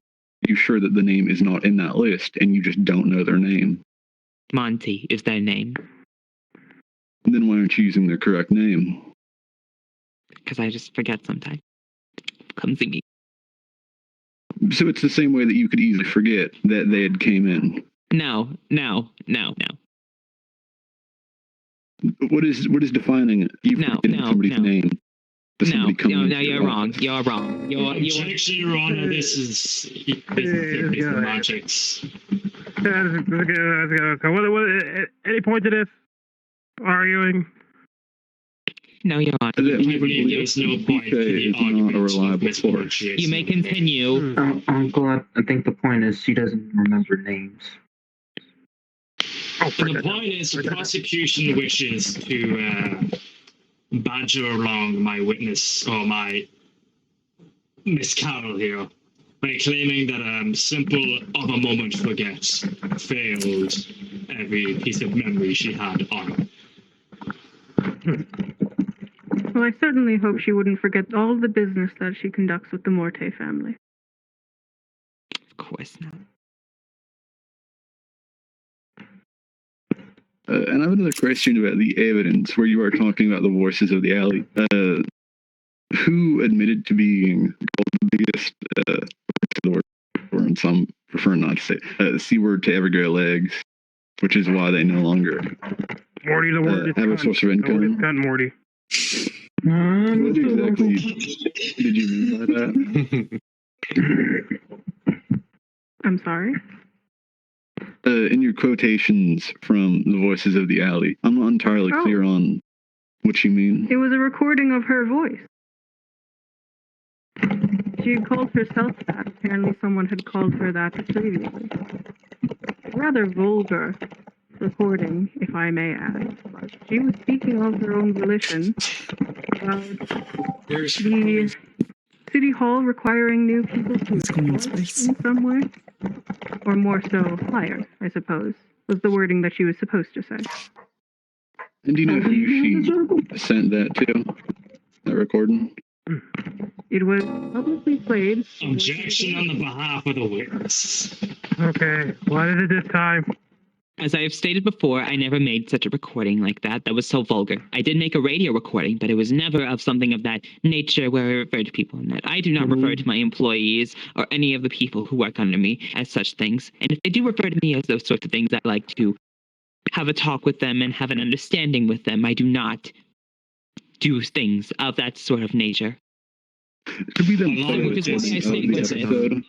you sure that the name is not in that list and you just don't know their name? Monty is their name. Then why aren't you using their correct name? Because I just forget sometimes. Clumsy me. So it's the same way that you could easily forget that they had came in. No. What is defining you forgetting somebody's name? No, you're wrong. You're wrong. Objection, Your Honor. This is magics. Any point to this? Arguing? No, Your Honor. I believe there's no point to the argument. You may continue. Uncle, I think the point is she doesn't remember names. And the point is, the prosecution wishes to badger along my witness, or my Miss Carroll here, by claiming that simple of a moment forget failed every piece of memory she had on her. Well, I certainly hope she wouldn't forget all the business that she conducts with the Morty family. Of course not. And I have another question about the evidence where you are talking about the voices of the alley. Who admitted to being the biggest, or in some prefer not to say, C-word to ever grow legs, which is why they no longer Morty, the word have a source of income? Got Morty. What exactly did you mean by that? I'm sorry? In your quotations from the voices of the alley, I'm not entirely clear on what you mean. It was a recording of her voice. She had called herself that. Apparently someone had called her that previously. Rather vulgar recording, if I may add. But she was speaking of her own volition about the City Hall requiring new people to report in some way. Or more so, hire, I suppose, was the wording that she was supposed to say. And do you know who she sent that to? That recording? It was publicly played. Objection on the behalf of the witness. Okay, what is it this time? As I have stated before, I never made such a recording like that. That was so vulgar. I did make a radio recording, but it was never of something of that nature where I referred to people in that. I do not refer to my employees or any of the people who work under me as such things. And if they do refer to me as those sorts of things, I like to have a talk with them and have an understanding with them. I do not do things of that sort of nature. Could we then play Which is why I say this episode.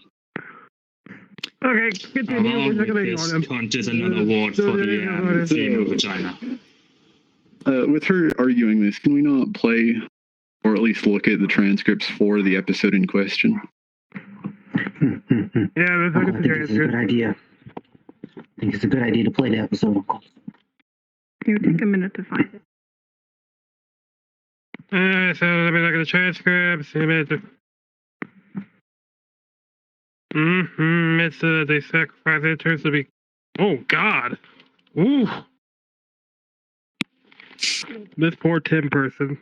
Okay, continue. Along with this cunt is another word for the female vagina. With her arguing this, can we not play, or at least look at the transcripts for the episode in question? Yeah, I think it's a good idea. I think it's a good idea to play the episode, Uncle. It would take a minute to find it. So let me look at the transcripts. It's they sacrifice it turns to be. Oh God. Ooh. This poor Tim person.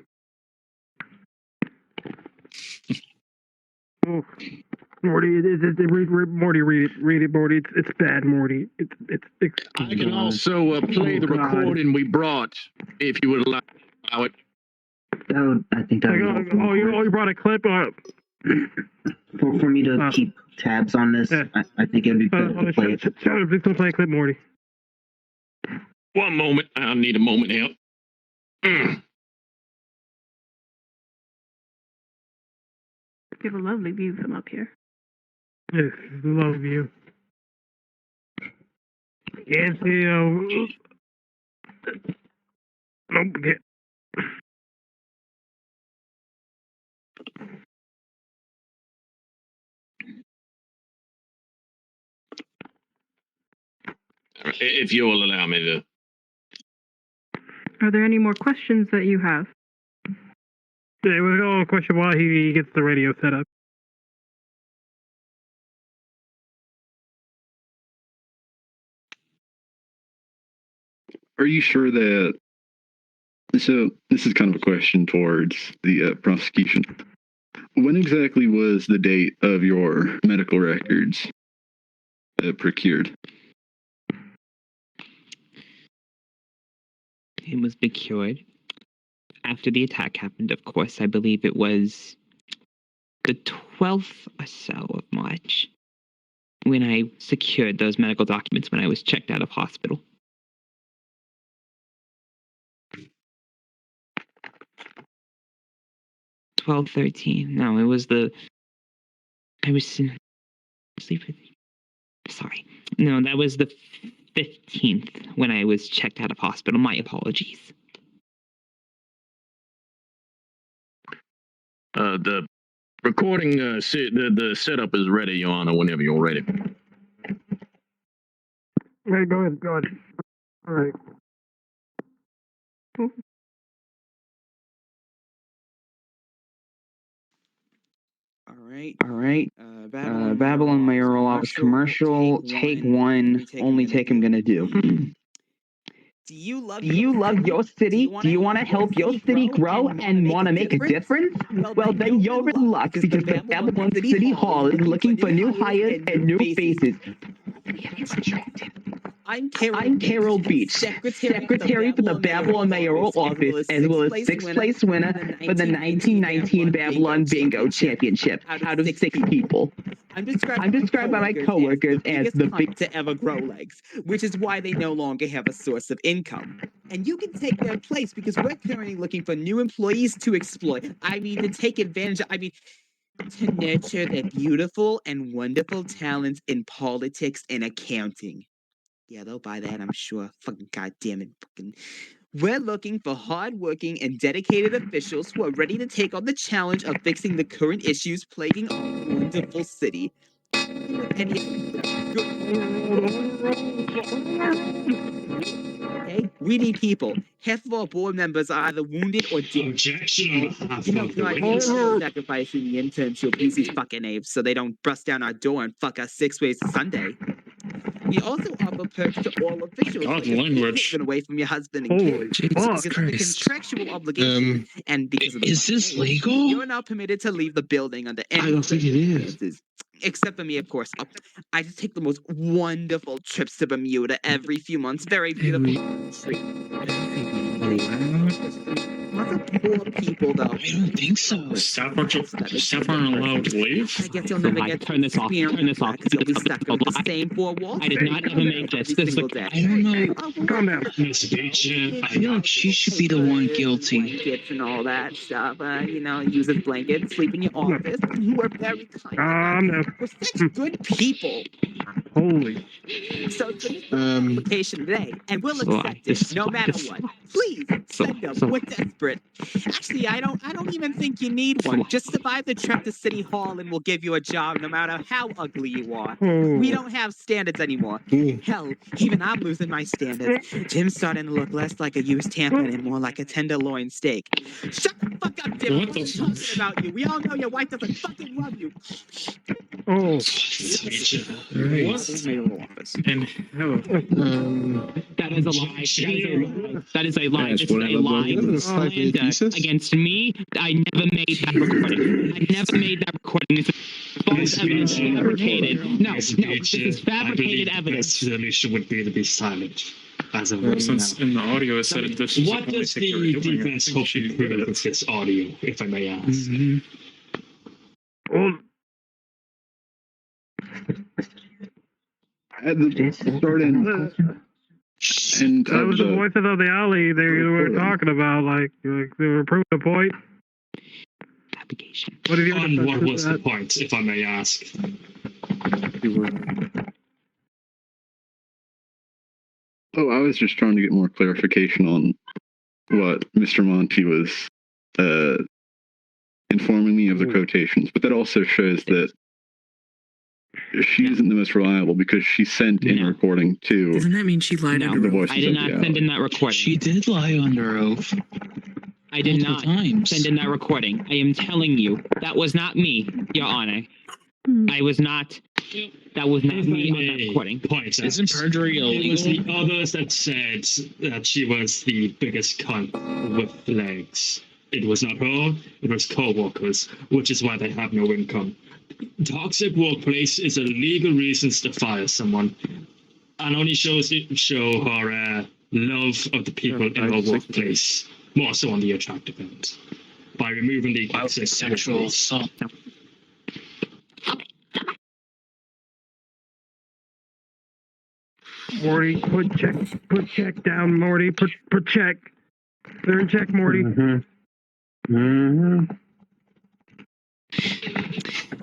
Oh, Morty, Morty, read it, Morty. It's bad, Morty. It's. I can also play the recording we brought, if you would allow it. I think that would help. You brought a clip up. For me to keep tabs on this, I think it would be better to play it. Please don't play a clip, Morty. One moment. I need a moment here. You have a lovely view from up here. Yes, love you. Can't see, nope, can't. If you will allow me to. Are there any more questions that you have? Yeah, it was all a question why he gets the radio set up. Are you sure that? So this is kind of a question towards the prosecution. When exactly was the date of your medical records procured? It was procured after the attack happened, of course. I believe it was the 12th or so of March when I secured those medical documents when I was checked out of hospital. No, it was I was in sleep. Sorry. No, that was the 15th when I was checked out of hospital. My apologies. The recording, the setup is ready, Your Honor, whenever you're ready. Hey, go ahead. All right. All right. Babylon Mayoral Office Commercial, take one, only take I'm gonna do. Do you love your city? Do you want to help your city grow and want to make a difference? Well, then you're in luck because the Babylon City Hall is looking for new hires and new faces. I'm Carol Beach, Secretary for the Babylon Mayoral Office, as well as sixth-place winner for the 1919 Babylon Bingo Championship out of 6 people. I'm described by my coworkers as the big to ever grow legs, which is why they no longer have a source of income. And you can take their place because we're currently looking for new employees to exploit. To take advantage of, to nurture their beautiful and wonderful talents in politics and accounting. Yeah, they'll buy that, I'm sure. Fucking goddamn it. We're looking for hardworking and dedicated officials who are ready to take on the challenge of fixing the current issues plaguing our wonderful city. Okay, we need people. Half of our board members are either wounded or dead. Objection. Sacrificing the interns to abuse these fucking apes so they don't bust down our door and fuck us 6 ways to Sunday. We also offer perks to all officials. God, language. Taken away from your husband and kids. Jesus Christ. Contractual obligation. And because of the Is this legal? You're now permitted to leave the building under any I don't think it is. circumstances. Except for me, of course. I just take the most wonderful trips to Bermuda every few months. Very beautiful. Lots of poor people, though. I don't think so. Staff aren't allowed to leave? I guess you'll never get Turn this off. because you'll be stuck on the same 4 walls. I did not ever make this. This is I don't know. Calm down. Miss Beach, I feel like she should be the one guilty. Blankets and all that stuff. Use as blankets, sleep in your office. You are very kind. No. We're such good people. Holy. So application today, and we'll accept it no matter what. Please send them. We're desperate. Actually, I don't even think you need one. Just survive the trip to City Hall, and we'll give you a job, no matter how ugly you are. We don't have standards anymore. Hell, even I'm losing my standards. Jim's starting to look less like a used tampon and more like a tenderloin steak. Shut the fuck up, Jim. What I'm the talking about you. We all know your wife doesn't fucking love you. Oh. And how? That is a lie. That is a lie. This is a lie. Slander against me. I never made that recording. I never made that recording. This is false evidence. Fabricated. No, this is fabricated evidence. Resolution would be to be silent. As of right Since now. in the audio it said it this What does the defense hope to prove with this audio, if I may ask? At the start and That was the voices of the alley they were talking about, like they were proving a point. application. What have you And what was the point, if I may ask? Oh, I was just trying to get more clarification on what Mr. Monty was informing me of the quotations, but that also shows that she isn't the most reliable because she sent in a recording to. Doesn't that mean she lied under the oath? voices I did of not the send hour. in that recording. She did lie under oath. I did not times. send in that recording. I am telling you, that was not me, Your Honor. I was not. That was not me on that recording. Point out. Isn't perjury It was illegal? the others that said that she was the biggest cunt with legs. It was not her, it was co-workers, which is why they have no income. Toxic workplace is a legal reason to fire someone, and only shows to show her love of the people in her workplace, more so on the attractive end, by removing the toxic sexual workplace. assault. Morty, put check down, Morty. Put check. They're in check, Morty.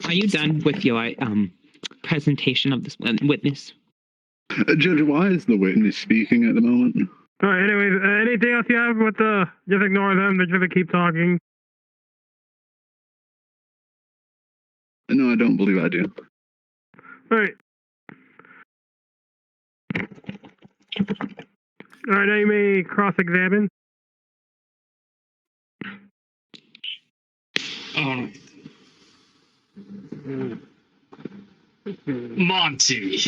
Are you done with your presentation of this witness? Judge, why is the witness speaking at the moment? All right. Anyways, anything else you have with the? Just ignore them. They're just gonna keep talking. No, I don't believe I do. All right. All right. Now you may cross-examine. Alright. Monty.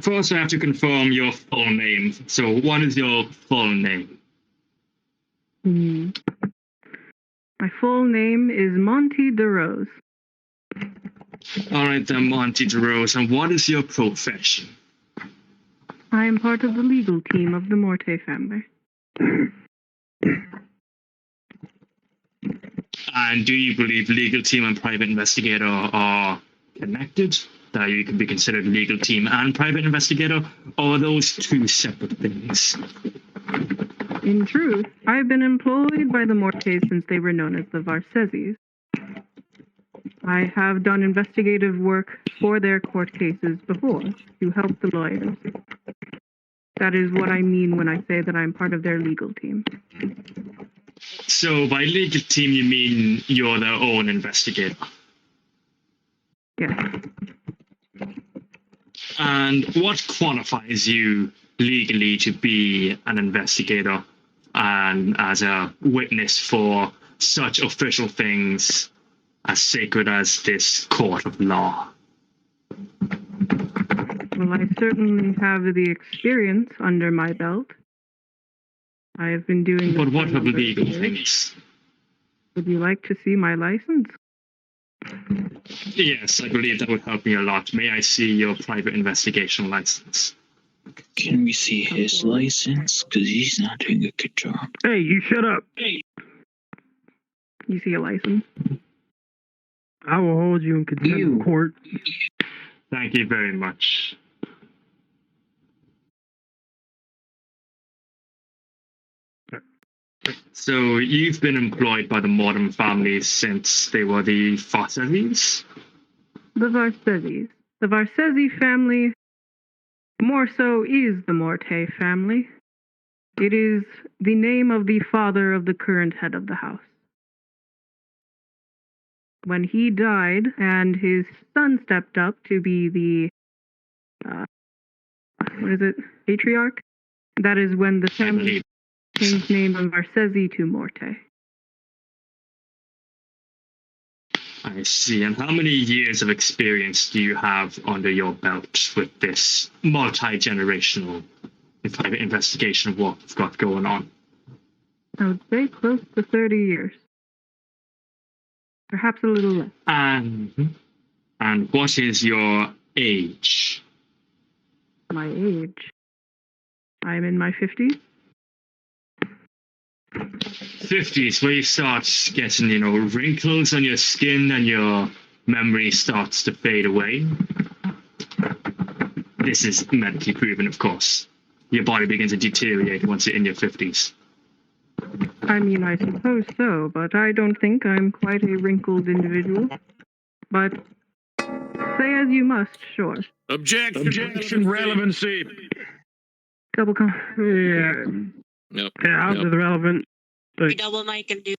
First, I have to confirm your full name. So, what is your full name? My full name is Monty DeRose. Alright then, Monty DeRose. And what is your profession? I am part of the legal team of the Morty family. And do you believe legal team and private investigator are connected? That you can be considered legal team and private investigator? Or are those two separate things? In truth, I've been employed by the Mortes since they were known as the VRCHAT. I have done investigative work for their court cases before to help the lawyers. That is what I mean when I say that I'm part of their legal team. So by legal team, you mean you're their own investigator? Yes. And what qualifies you legally to be an investigator and as a witness for such official things as sacred as this court of law? Well, I certainly have the experience under my belt. I have been doing this. But what for a of number of legal years. things? Would you like to see my license? Yes, I believe that would help me a lot. May I see your private investigation license? Can we see his license? Because he's not doing a good job. Hey, you shut up. Hey. You see a license? I will hold you in contempt of court. Thank you very much. So you've been employed by the Morton family since they were the VRCHAT? The VRCHAT. The VRCHAT family, more so, is the Morty family. It is the name of the father of the current head of the house. When he died and his son stepped up to be the, patriarch? That is when the family changed name of VRCHAT to Morty. I see. And how many years of experience do you have under your belt with this multi-generational private investigation of what we've got going on? I would say close to 30 years. Perhaps a little less. And what is your age? My age? I'm in my 50s. 50s, where you start getting, wrinkles on your skin and your memory starts to fade away. This is medically proven, of course. Your body begins to deteriorate once you're in your 50s. I mean, I suppose so, but I don't think I'm quite a wrinkled individual. But say as you must, sure. Objection, relevancy. Double con. Yeah. Yep. Yeah, I was relevant. Like, Double mic and do.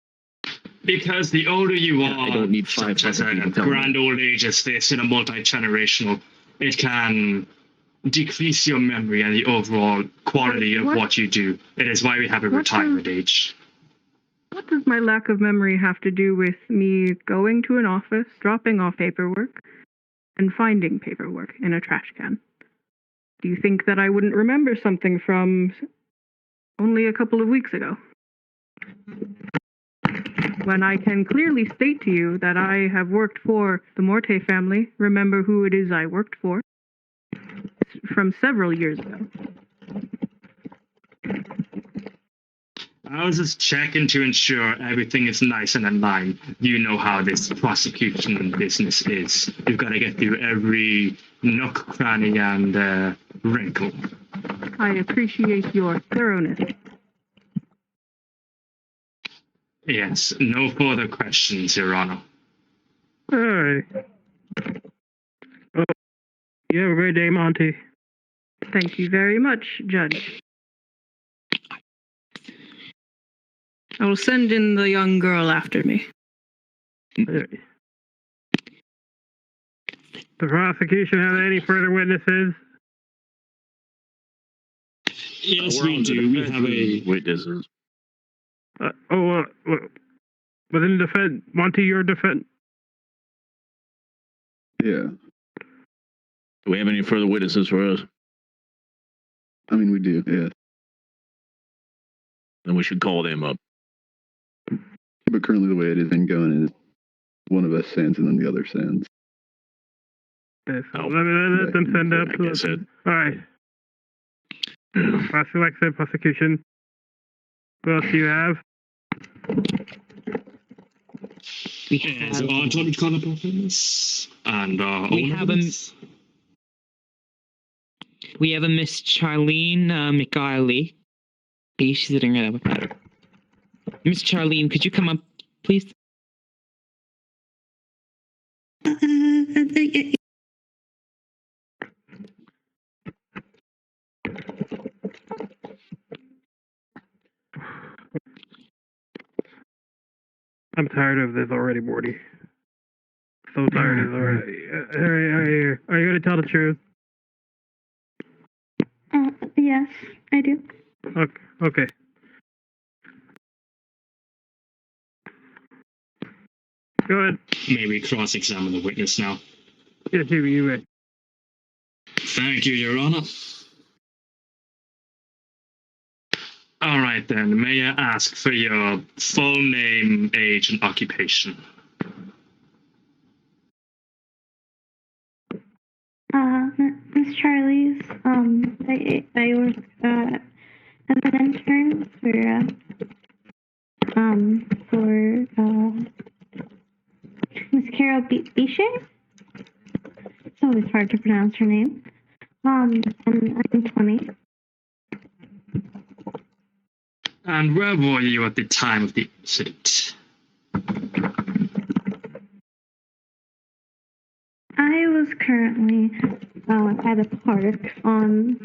Because the older you are, I don't need five such as fucking a people telling grand old age as this in a multi-generational, it can decrease your memory and the overall quality of what you do. It is why we have a retirement age. What does my lack of memory have to do with me going to an office, dropping off paperwork, and finding paperwork in a trash can? Do you think that I wouldn't remember something from only a couple of weeks ago? When I can clearly state to you that I have worked for the Morty family, remember who it is I worked for, from several years ago. I was just checking to ensure everything is nice and in line. You know how this prosecution business is. You've got to get through every nook, cranny, and wrinkle. I appreciate your thoroughness. Yes, no further questions, Your Honor. all right. Oh, you have a great day, Monty. Thank you very much, Judge. I will send in the young girl after me. The prosecution have any further witnesses? Yes, we're we on the do. We defense have a witnesses. Within defense, Monty, your defense. Yeah. Do we have any further witnesses for us? I mean, we do, yeah. Then we should call them up. But currently the way it is been going is one of us sends and then the other sends. Yes, let them send up. All right. Like I said, prosecution. What else do you have? We have Untitled Chapter and we have a Miss Charlene McGiley. She's sitting right over there. Miss Charlene, could you come up, please? I'm tired of this already, Morty. So tired of this already. Are you going to tell the truth? Yes, I do. Okay. Go ahead. May we cross-examine the witness now? Yes, you may. Thank you, Your Honor. All right, then. May I ask for your full name, age, and occupation? Miss Charlie's, I work, as an intern for Miss Carol Bichet. It's always hard to pronounce her name. And I'm 20. And where were you at the time of the incident? I was currently at a park on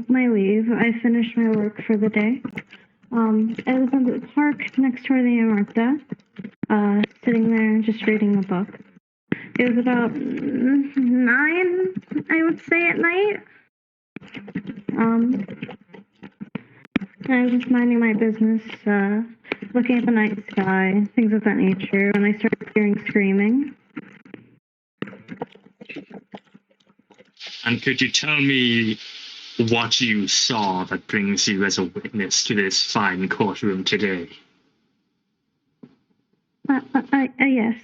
my leave. I finished my work for the day. I was in the park next to the Amarta, sitting there just reading a book. It was about 9, I would say, at night. I was just minding my business, looking at the night sky, things of that nature, when I started hearing screaming. And could you tell me what you saw that brings you as a witness to this fine courtroom today? Yes.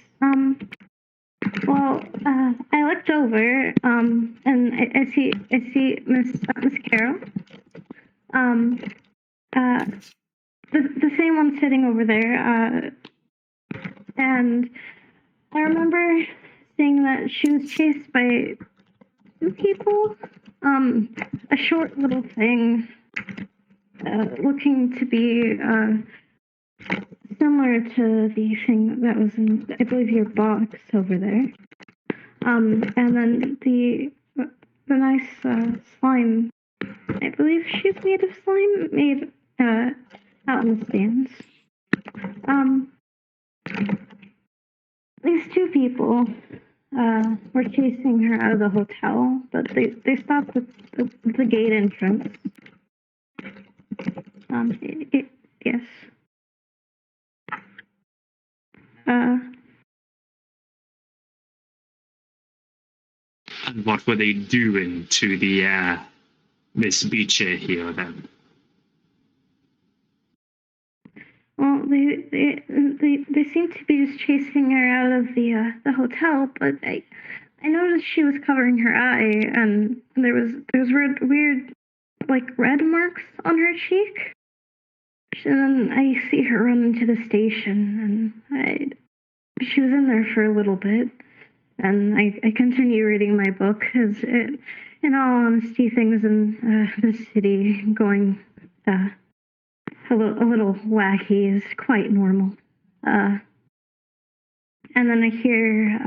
I looked over, and I see Miss Carol. The same one sitting over there. And I remember seeing that she was chased by 2 people. A short little thing, looking to be similar to the thing that was in, I believe, your box over there. And then the nice slime. I believe she's made of slime, made out in the stands. These two people were chasing her out of the hotel, but they stopped at the gate entrance. Yes. And what were they doing to the Miss Beecher here then? Well, they seemed to be just chasing her out of the hotel, but I noticed she was covering her eye, and there was weird like red marks on her cheek. And then I see her run into the station, and she was in there for a little bit, and I continue reading my book, because in all honesty, things in the city going a little wacky is quite normal. And then I hear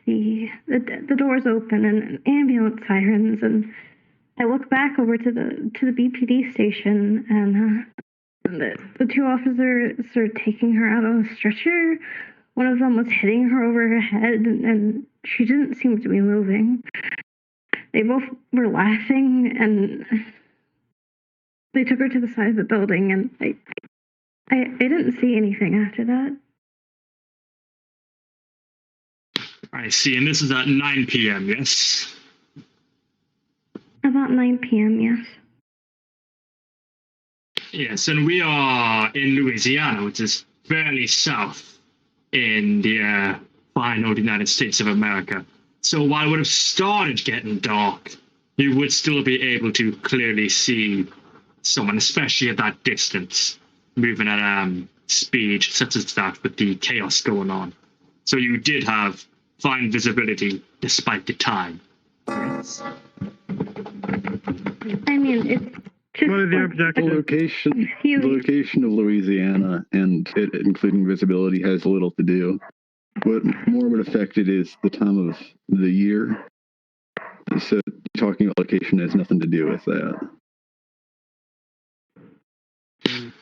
the doors open and ambulance sirens, and I look back over to the BPD station, and the two officers are taking her out on a stretcher. One of them was hitting her over her head, and she didn't seem to be moving. They both were laughing, and they took her to the side of the building, and I didn't see anything after that. I see, and this is at 9 p.m., yes? About 9 p.m., yes. Yes, and we are in Louisiana, which is fairly south in the fine old United States of America. So while it would have started getting dark, you would still be able to clearly see someone, especially at that distance, moving at speed such as that with the chaos going on. So you did have fine visibility despite the time. I mean, it's just... What is your objection? The location of Louisiana and it including visibility has little to do. What more would affect it is the time of the year. So talking about location has nothing to do with that.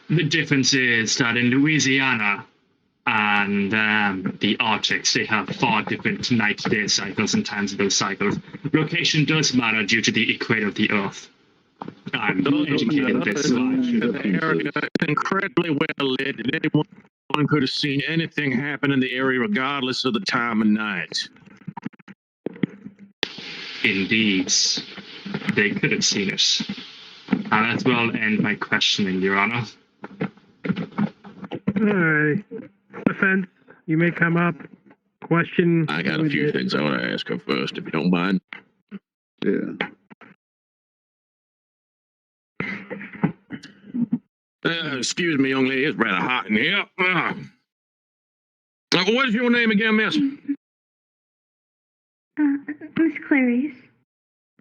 The difference is that in Louisiana and the Arctic, they have far different night-day cycles and times of those cycles. Location does matter due to the equator of the Earth. I'm educated this much. The area is incredibly well lit, and anyone could have seen anything happen in the area regardless of the time of night. Indeed, they could have seen it. And that will end my questioning, Your Honor. Alright. Defense, you may come up. Question. I got a few things I want to ask her first, if you don't mind. Yeah. Excuse me, young lady. It's rather hot in here. What's your name again, miss? Miss Clarice.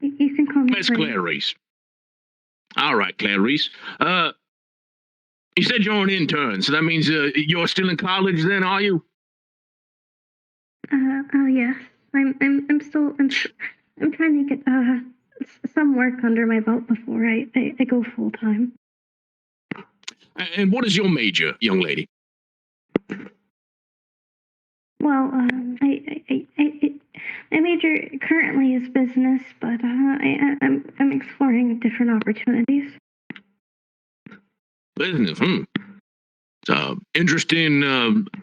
You can call me Miss Clarice. All right, Clarice. You said you're an intern, so that means you're still in college then, are you? Yes. I'm trying to get some work under my belt before I go full time. And what is your major, young lady? Well, my major currently is business, but I'm exploring different opportunities. Business, It's interesting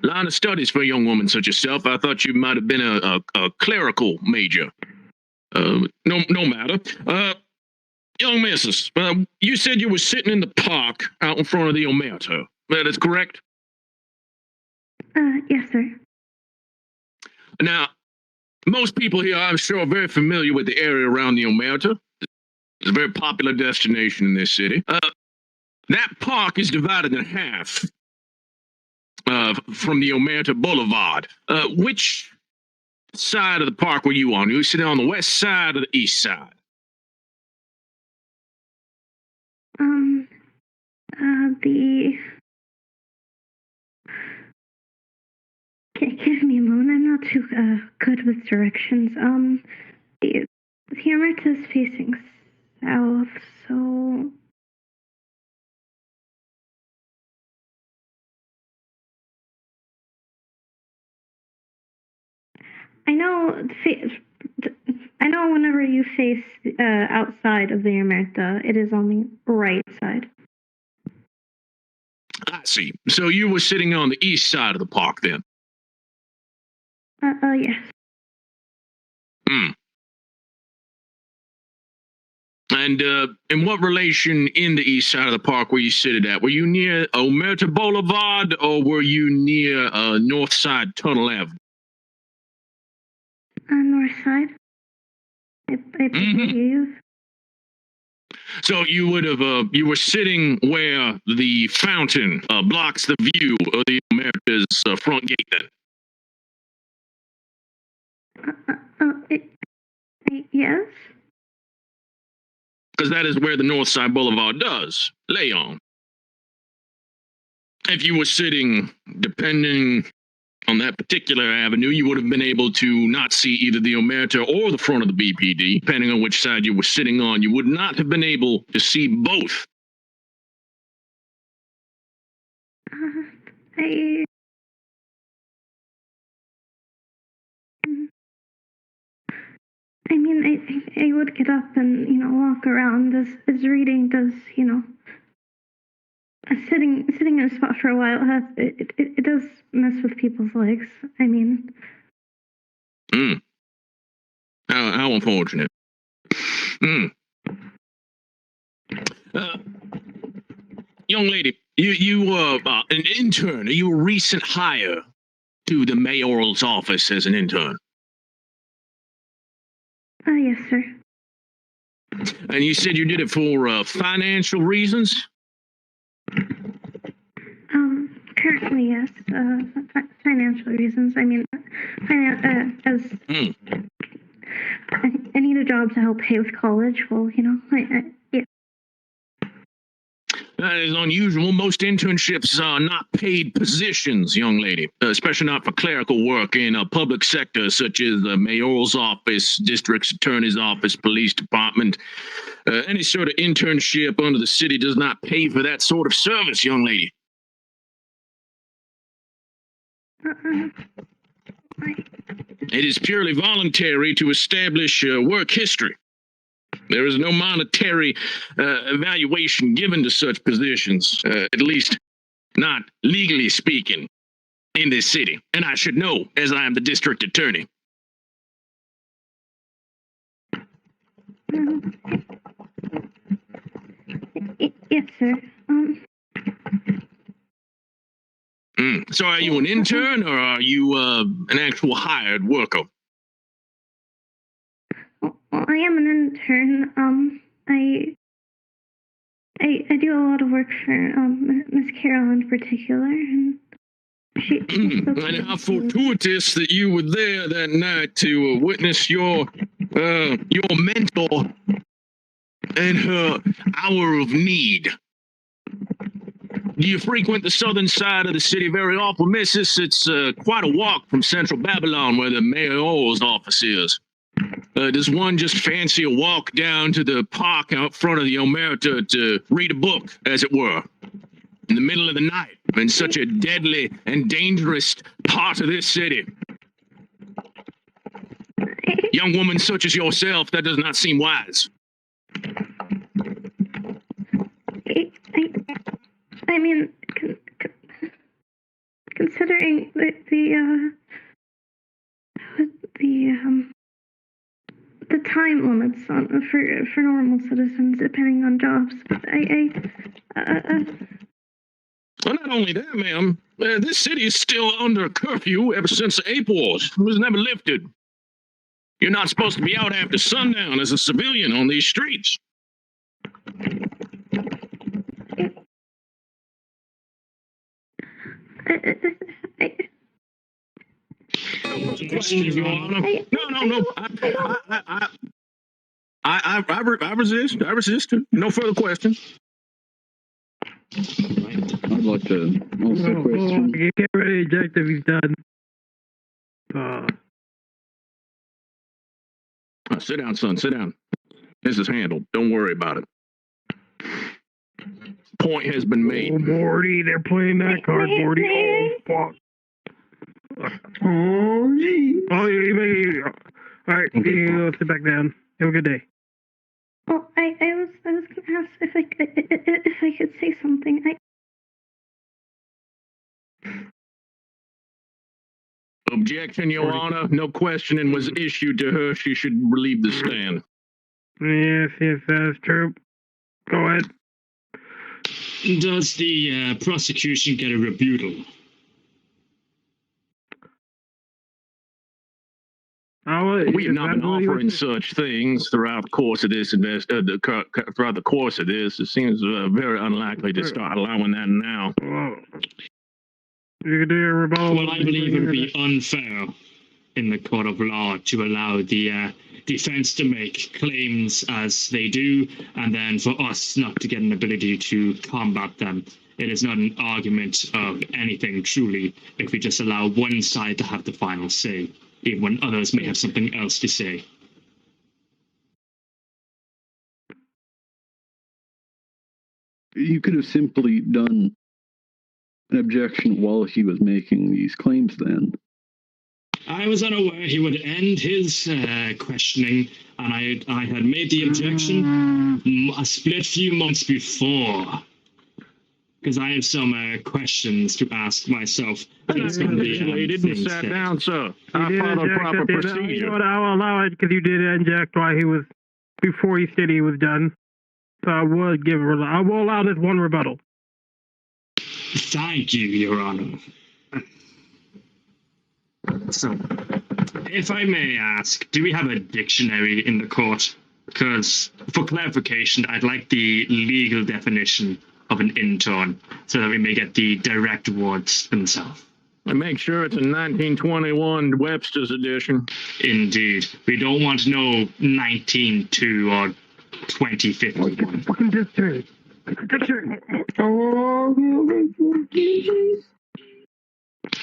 line of studies for a young woman such as yourself. I thought you might have been a clerical major. No matter. Young missus, you said you were sitting in the park out in front of the Omerta. That is correct? Yes, sir. Now, most people here, I'm sure, are very familiar with the area around the Omerta. It's a very popular destination in this city. That park is divided in half from the Omerta Boulevard. Which side of the park were you on? You were sitting on the west side or the east side? Give me a moment. I'm not too good with directions. The Omerta is facing south, so. I know whenever you face outside of the Omerta, it is on the right side. I see. So you were sitting on the east side of the park then? Yes. And in what relation in the east side of the park were you seated at? Were you near Omerta Boulevard or were you near North Side Tunnel Avenue? North side. I believe. So you would have you were sitting where the fountain blocks the view of the Omerta's front gate then? Yes. Because that is where the North Side Boulevard does lay on. If you were sitting, depending on that particular avenue, you would have been able to not see either the Omerta or the front of the BPD. Depending on which side you were sitting on, you would not have been able to see both. I mean, I would get up and, walk around as reading does, sitting in a spot for a while, it does mess with people's legs. I mean. How unfortunate. Young lady, you were an intern. Are you a recent hire to the mayoral's office as an intern? Yes, sir. And you said you did it for financial reasons? Currently, yes. Financial reasons. I mean, as I need a job to help pay with college. Well, yeah. That is unusual. Most internships are not paid positions, young lady, especially not for clerical work in a public sector such as the mayoral's office, district attorney's office, police department. Any sort of internship under the city does not pay for that sort of service, young lady. It is purely voluntary to establish work history. There is no monetary evaluation given to such positions, at least not legally speaking, in this city. And I should know, as I am the district attorney. Yes, sir. So are you an intern or are you an actual hired worker? Well, I am an intern. I do a lot of work for Miss Carol in particular, and and how fortuitous that you were there that night to witness your mentor and her hour of need. Do you frequent the southern side of the city very often, missus? It's quite a walk from central Babylon where the mayor's office is. Does one just fancy a walk down to the park out front of the Omerta to read a book, as it were, in the middle of the night, in such a deadly and dangerous part of this city? Young woman such as yourself, that does not seem wise. I mean, considering the time limits for normal citizens depending on jobs, Well, not only that, ma'am, this city is still under curfew ever since the Ape Wars. It was never lifted. You're not supposed to be out after sundown as a civilian on these streets. Questions, Your Honor. No. I resist. No further questions. I'd like to also question. You can't really eject if he's done. Sit down, son. Sit down. This is handled. Don't worry about it. Point has been made. Oh, Morty, they're playing that card, Morty. Oh, fuck. Oh, gee. Oh, you all right, you go sit back down. Have a good day. Oh, I was gonna ask if I could say something. Objection, Your Honor. No questioning was issued to her. She should relieve the stand. Yes, that's true. Go ahead. Does the prosecution get a rebuttal? We have not been offering such things throughout the course of this throughout the course of this. It seems very unlikely to start allowing that now. You can do your rebuttal. Well, I believe it would be unfair in the court of law to allow the defense to make claims as they do, and then for us not to get an ability to combat them. It is not an argument of anything, truly, if we just allow one side to have the final say, even when others may have something else to say. You could have simply done an objection while he was making these claims then. I was unaware he would end his questioning, and I had made the objection a split few months before, because I have some questions to ask myself. Based on the, You didn't sit down, sir. I followed proper procedure. You know what, I'll allow it because you did inject while he was, before he said he was done. So I will allow this one rebuttal. Thank you, Your Honor. So, if I may ask, do we have a dictionary in the court? Because, for clarification, I'd like the legal definition of an intern so that we may get the direct words themselves. And make sure it's a 1921 Webster's edition. Indeed. We don't want no 1902 or 2051. Fucking dictionary.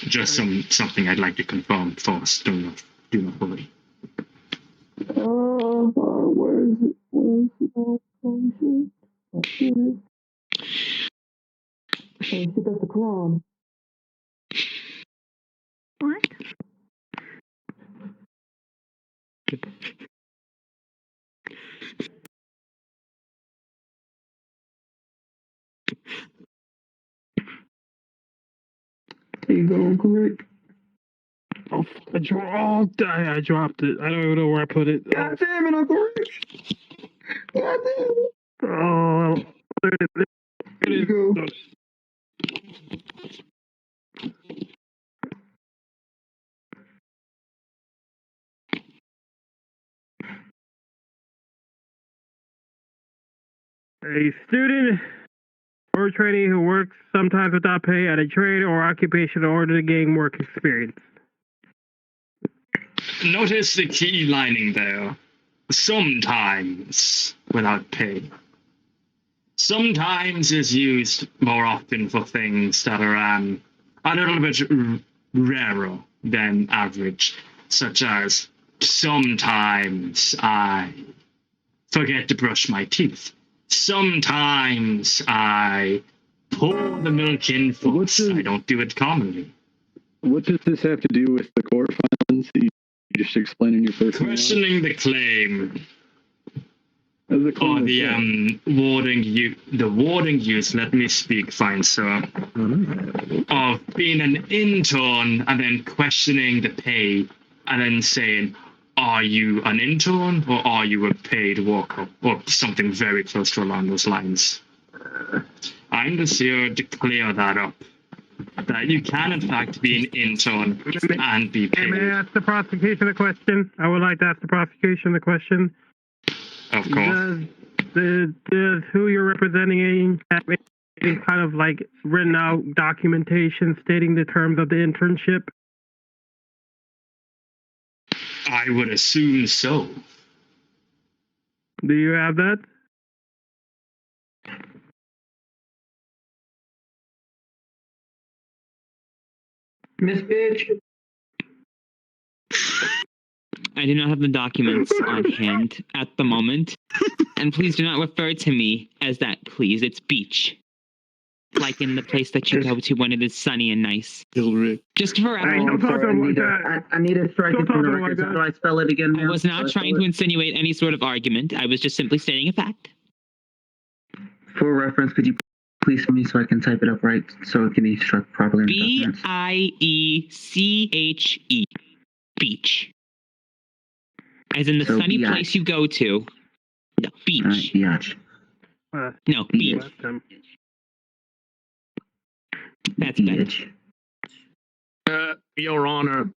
Just something I'd like to confirm first. Do not worry. Where is it? Oh, shit. That's the Quran. What? There you go, correct. Oh, I dropped it. I don't even know where I put it. God damn it, Uncle Rick. God damn it. Oh, there you go. A student or trainee who works sometimes without pay at a trade or occupation in order to gain work experience. Notice the key lining there. Sometimes without pay. Sometimes is used more often for things that are a little bit rarer than average, such as sometimes I forget to brush my teeth. Sometimes I pour the milk in first. I don't do it commonly. What does this have to do with the court filings? You just explaining your personal questioning the claim. Or the wording use, let me speak, fine sir, of being an intern and then questioning the pay and then saying, are you an intern or are you a paid worker? Or something very close to along those lines. I'm just here to clear that up. That you can in fact be an intern and be paid. May I ask the prosecution a question? I would like to ask the prosecution a question. Of course. Does who you're representing have any kind of like written out documentation stating the terms of the internship? I would assume so. Do you have that? Miss Bitch. I do not have the documents on hand at the moment. And please do not refer to me as that, please. It's Beach. Like in the place that you go to when it is sunny and nice. Just for reference. I need to strike it from the record. How do I spell it again? I was not trying to insinuate any sort of argument. I was just simply stating a fact. For reference, could you please for me so I can type it up right so it can be struck properly? B-I-E-C-H-E. Beach. As in the So sunny B-I. place you go to. No, beach. Biatch. No, beach. That's Beach. Your Honor,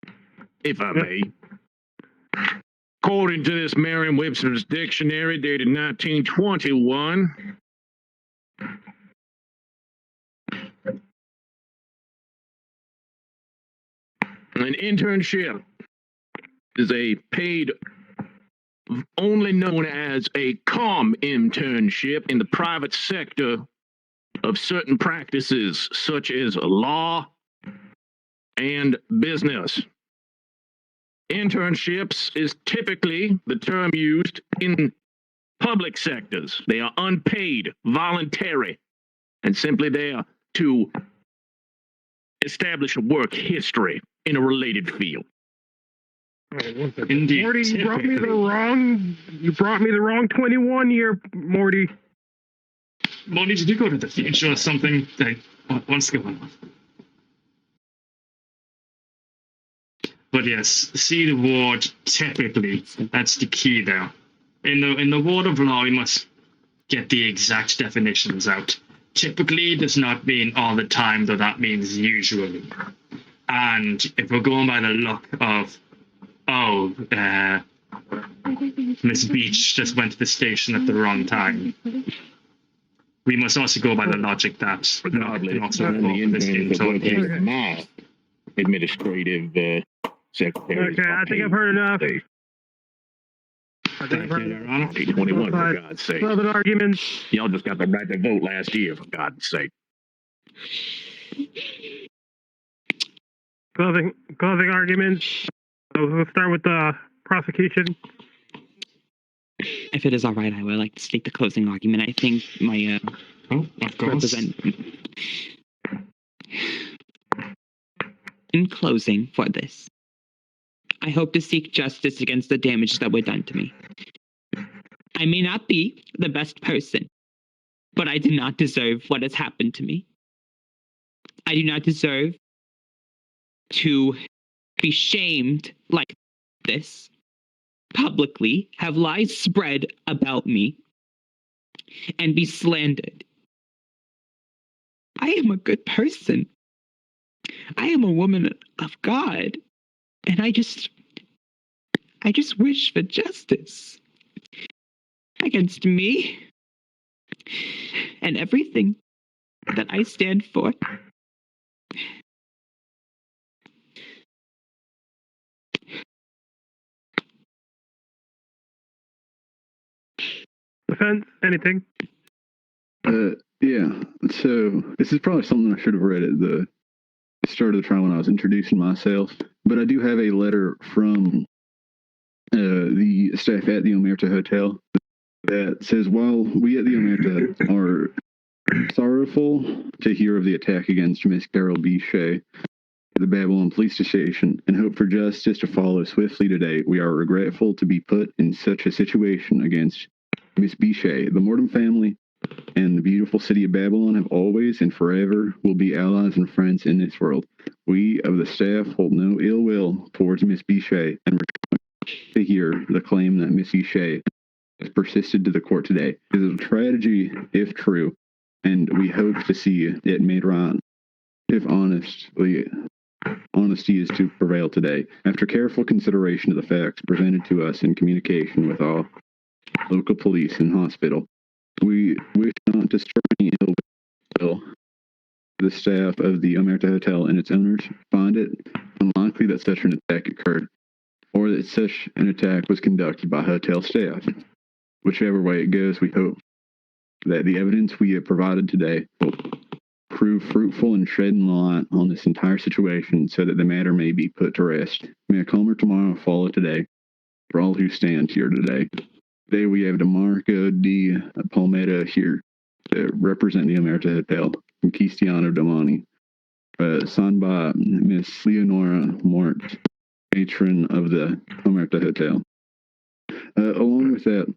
if I may. According to this Merriam-Webster's dictionary dated 1921, an internship is a paid, only known as a internship in the private sector of certain practices such as law and business. Internships is typically the term used in public sectors. They are unpaid, voluntary, and simply there to establish a work history in a related field. Indeed. Morty, you brought me the wrong 21 year, Morty. Morty, did you go to the future or something? Like, what's going on? But yes, see the ward typically. That's the key there. In the ward of law, we must get the exact definitions out. Typically does not mean all the time, though that means usually. And if we're going by the look of, Miss Beach just went to the station at the wrong time, we must also go by the logic that Regardless, my administrative secretary. Okay, I think I've heard enough. I think I've heard enough. 21, for God's sake. Further arguments. Y'all just got the right to vote last year, for God's sake. Closing arguments. So we'll start with the prosecution. If it is all right, I would like to state the closing argument. I think my in closing for this, I hope to seek justice against the damage that were done to me. I may not be the best person, but I do not deserve what has happened to me. I do not deserve to be shamed like this, publicly, have lies spread about me, and be slandered. I am a good person. I am a woman of God, and I just wish for justice against me and everything that I stand for. Defense, anything? Yeah. So this is probably something I should have read at the start of the trial when I was introducing myself. But I do have a letter from the staff at the Omerta Hotel that says, while we at the Omerta are sorrowful to hear of the attack against Miss Carol B. Shea at the Babylon Police Station and hope for justice to follow swiftly today, we are regretful to be put in such a situation against Miss B. Shea. The Mortem family and the beautiful city of Babylon have always and forever will be allies and friends in this world. We of the staff hold no ill will towards Miss B. Shea and rejoice to hear the claim that Miss B. Shea has persisted to the court today. It is a tragedy if true, and we hope to see it made right if honesty is to prevail today. After careful consideration of the facts presented to us in communication with all local police and hospital, we wish not to stir any ill will. The staff of the Omerta Hotel and its owners find it unlikely that such an attack occurred, or that such an attack was conducted by hotel staff. Whichever way it goes, we hope that the evidence we have provided today will prove fruitful in shedding light on this entire situation so that the matter may be put to rest. May a calmer tomorrow follow today. for all who stand here today. Today we have DeMarco D. Palmetta here to represent the Omerta Hotel from Cristiano Domani. Signed by Miss Leonora Mort, patron of the Omerta Hotel. Along with that,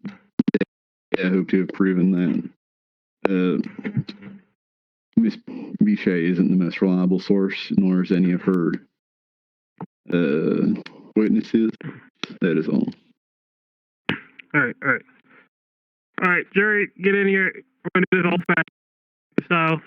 I hope to have proven that Miss Bichet isn't the most reliable source, nor is any of her witnesses. That is all. All right, jury, get in here. We're going to do this all fast style.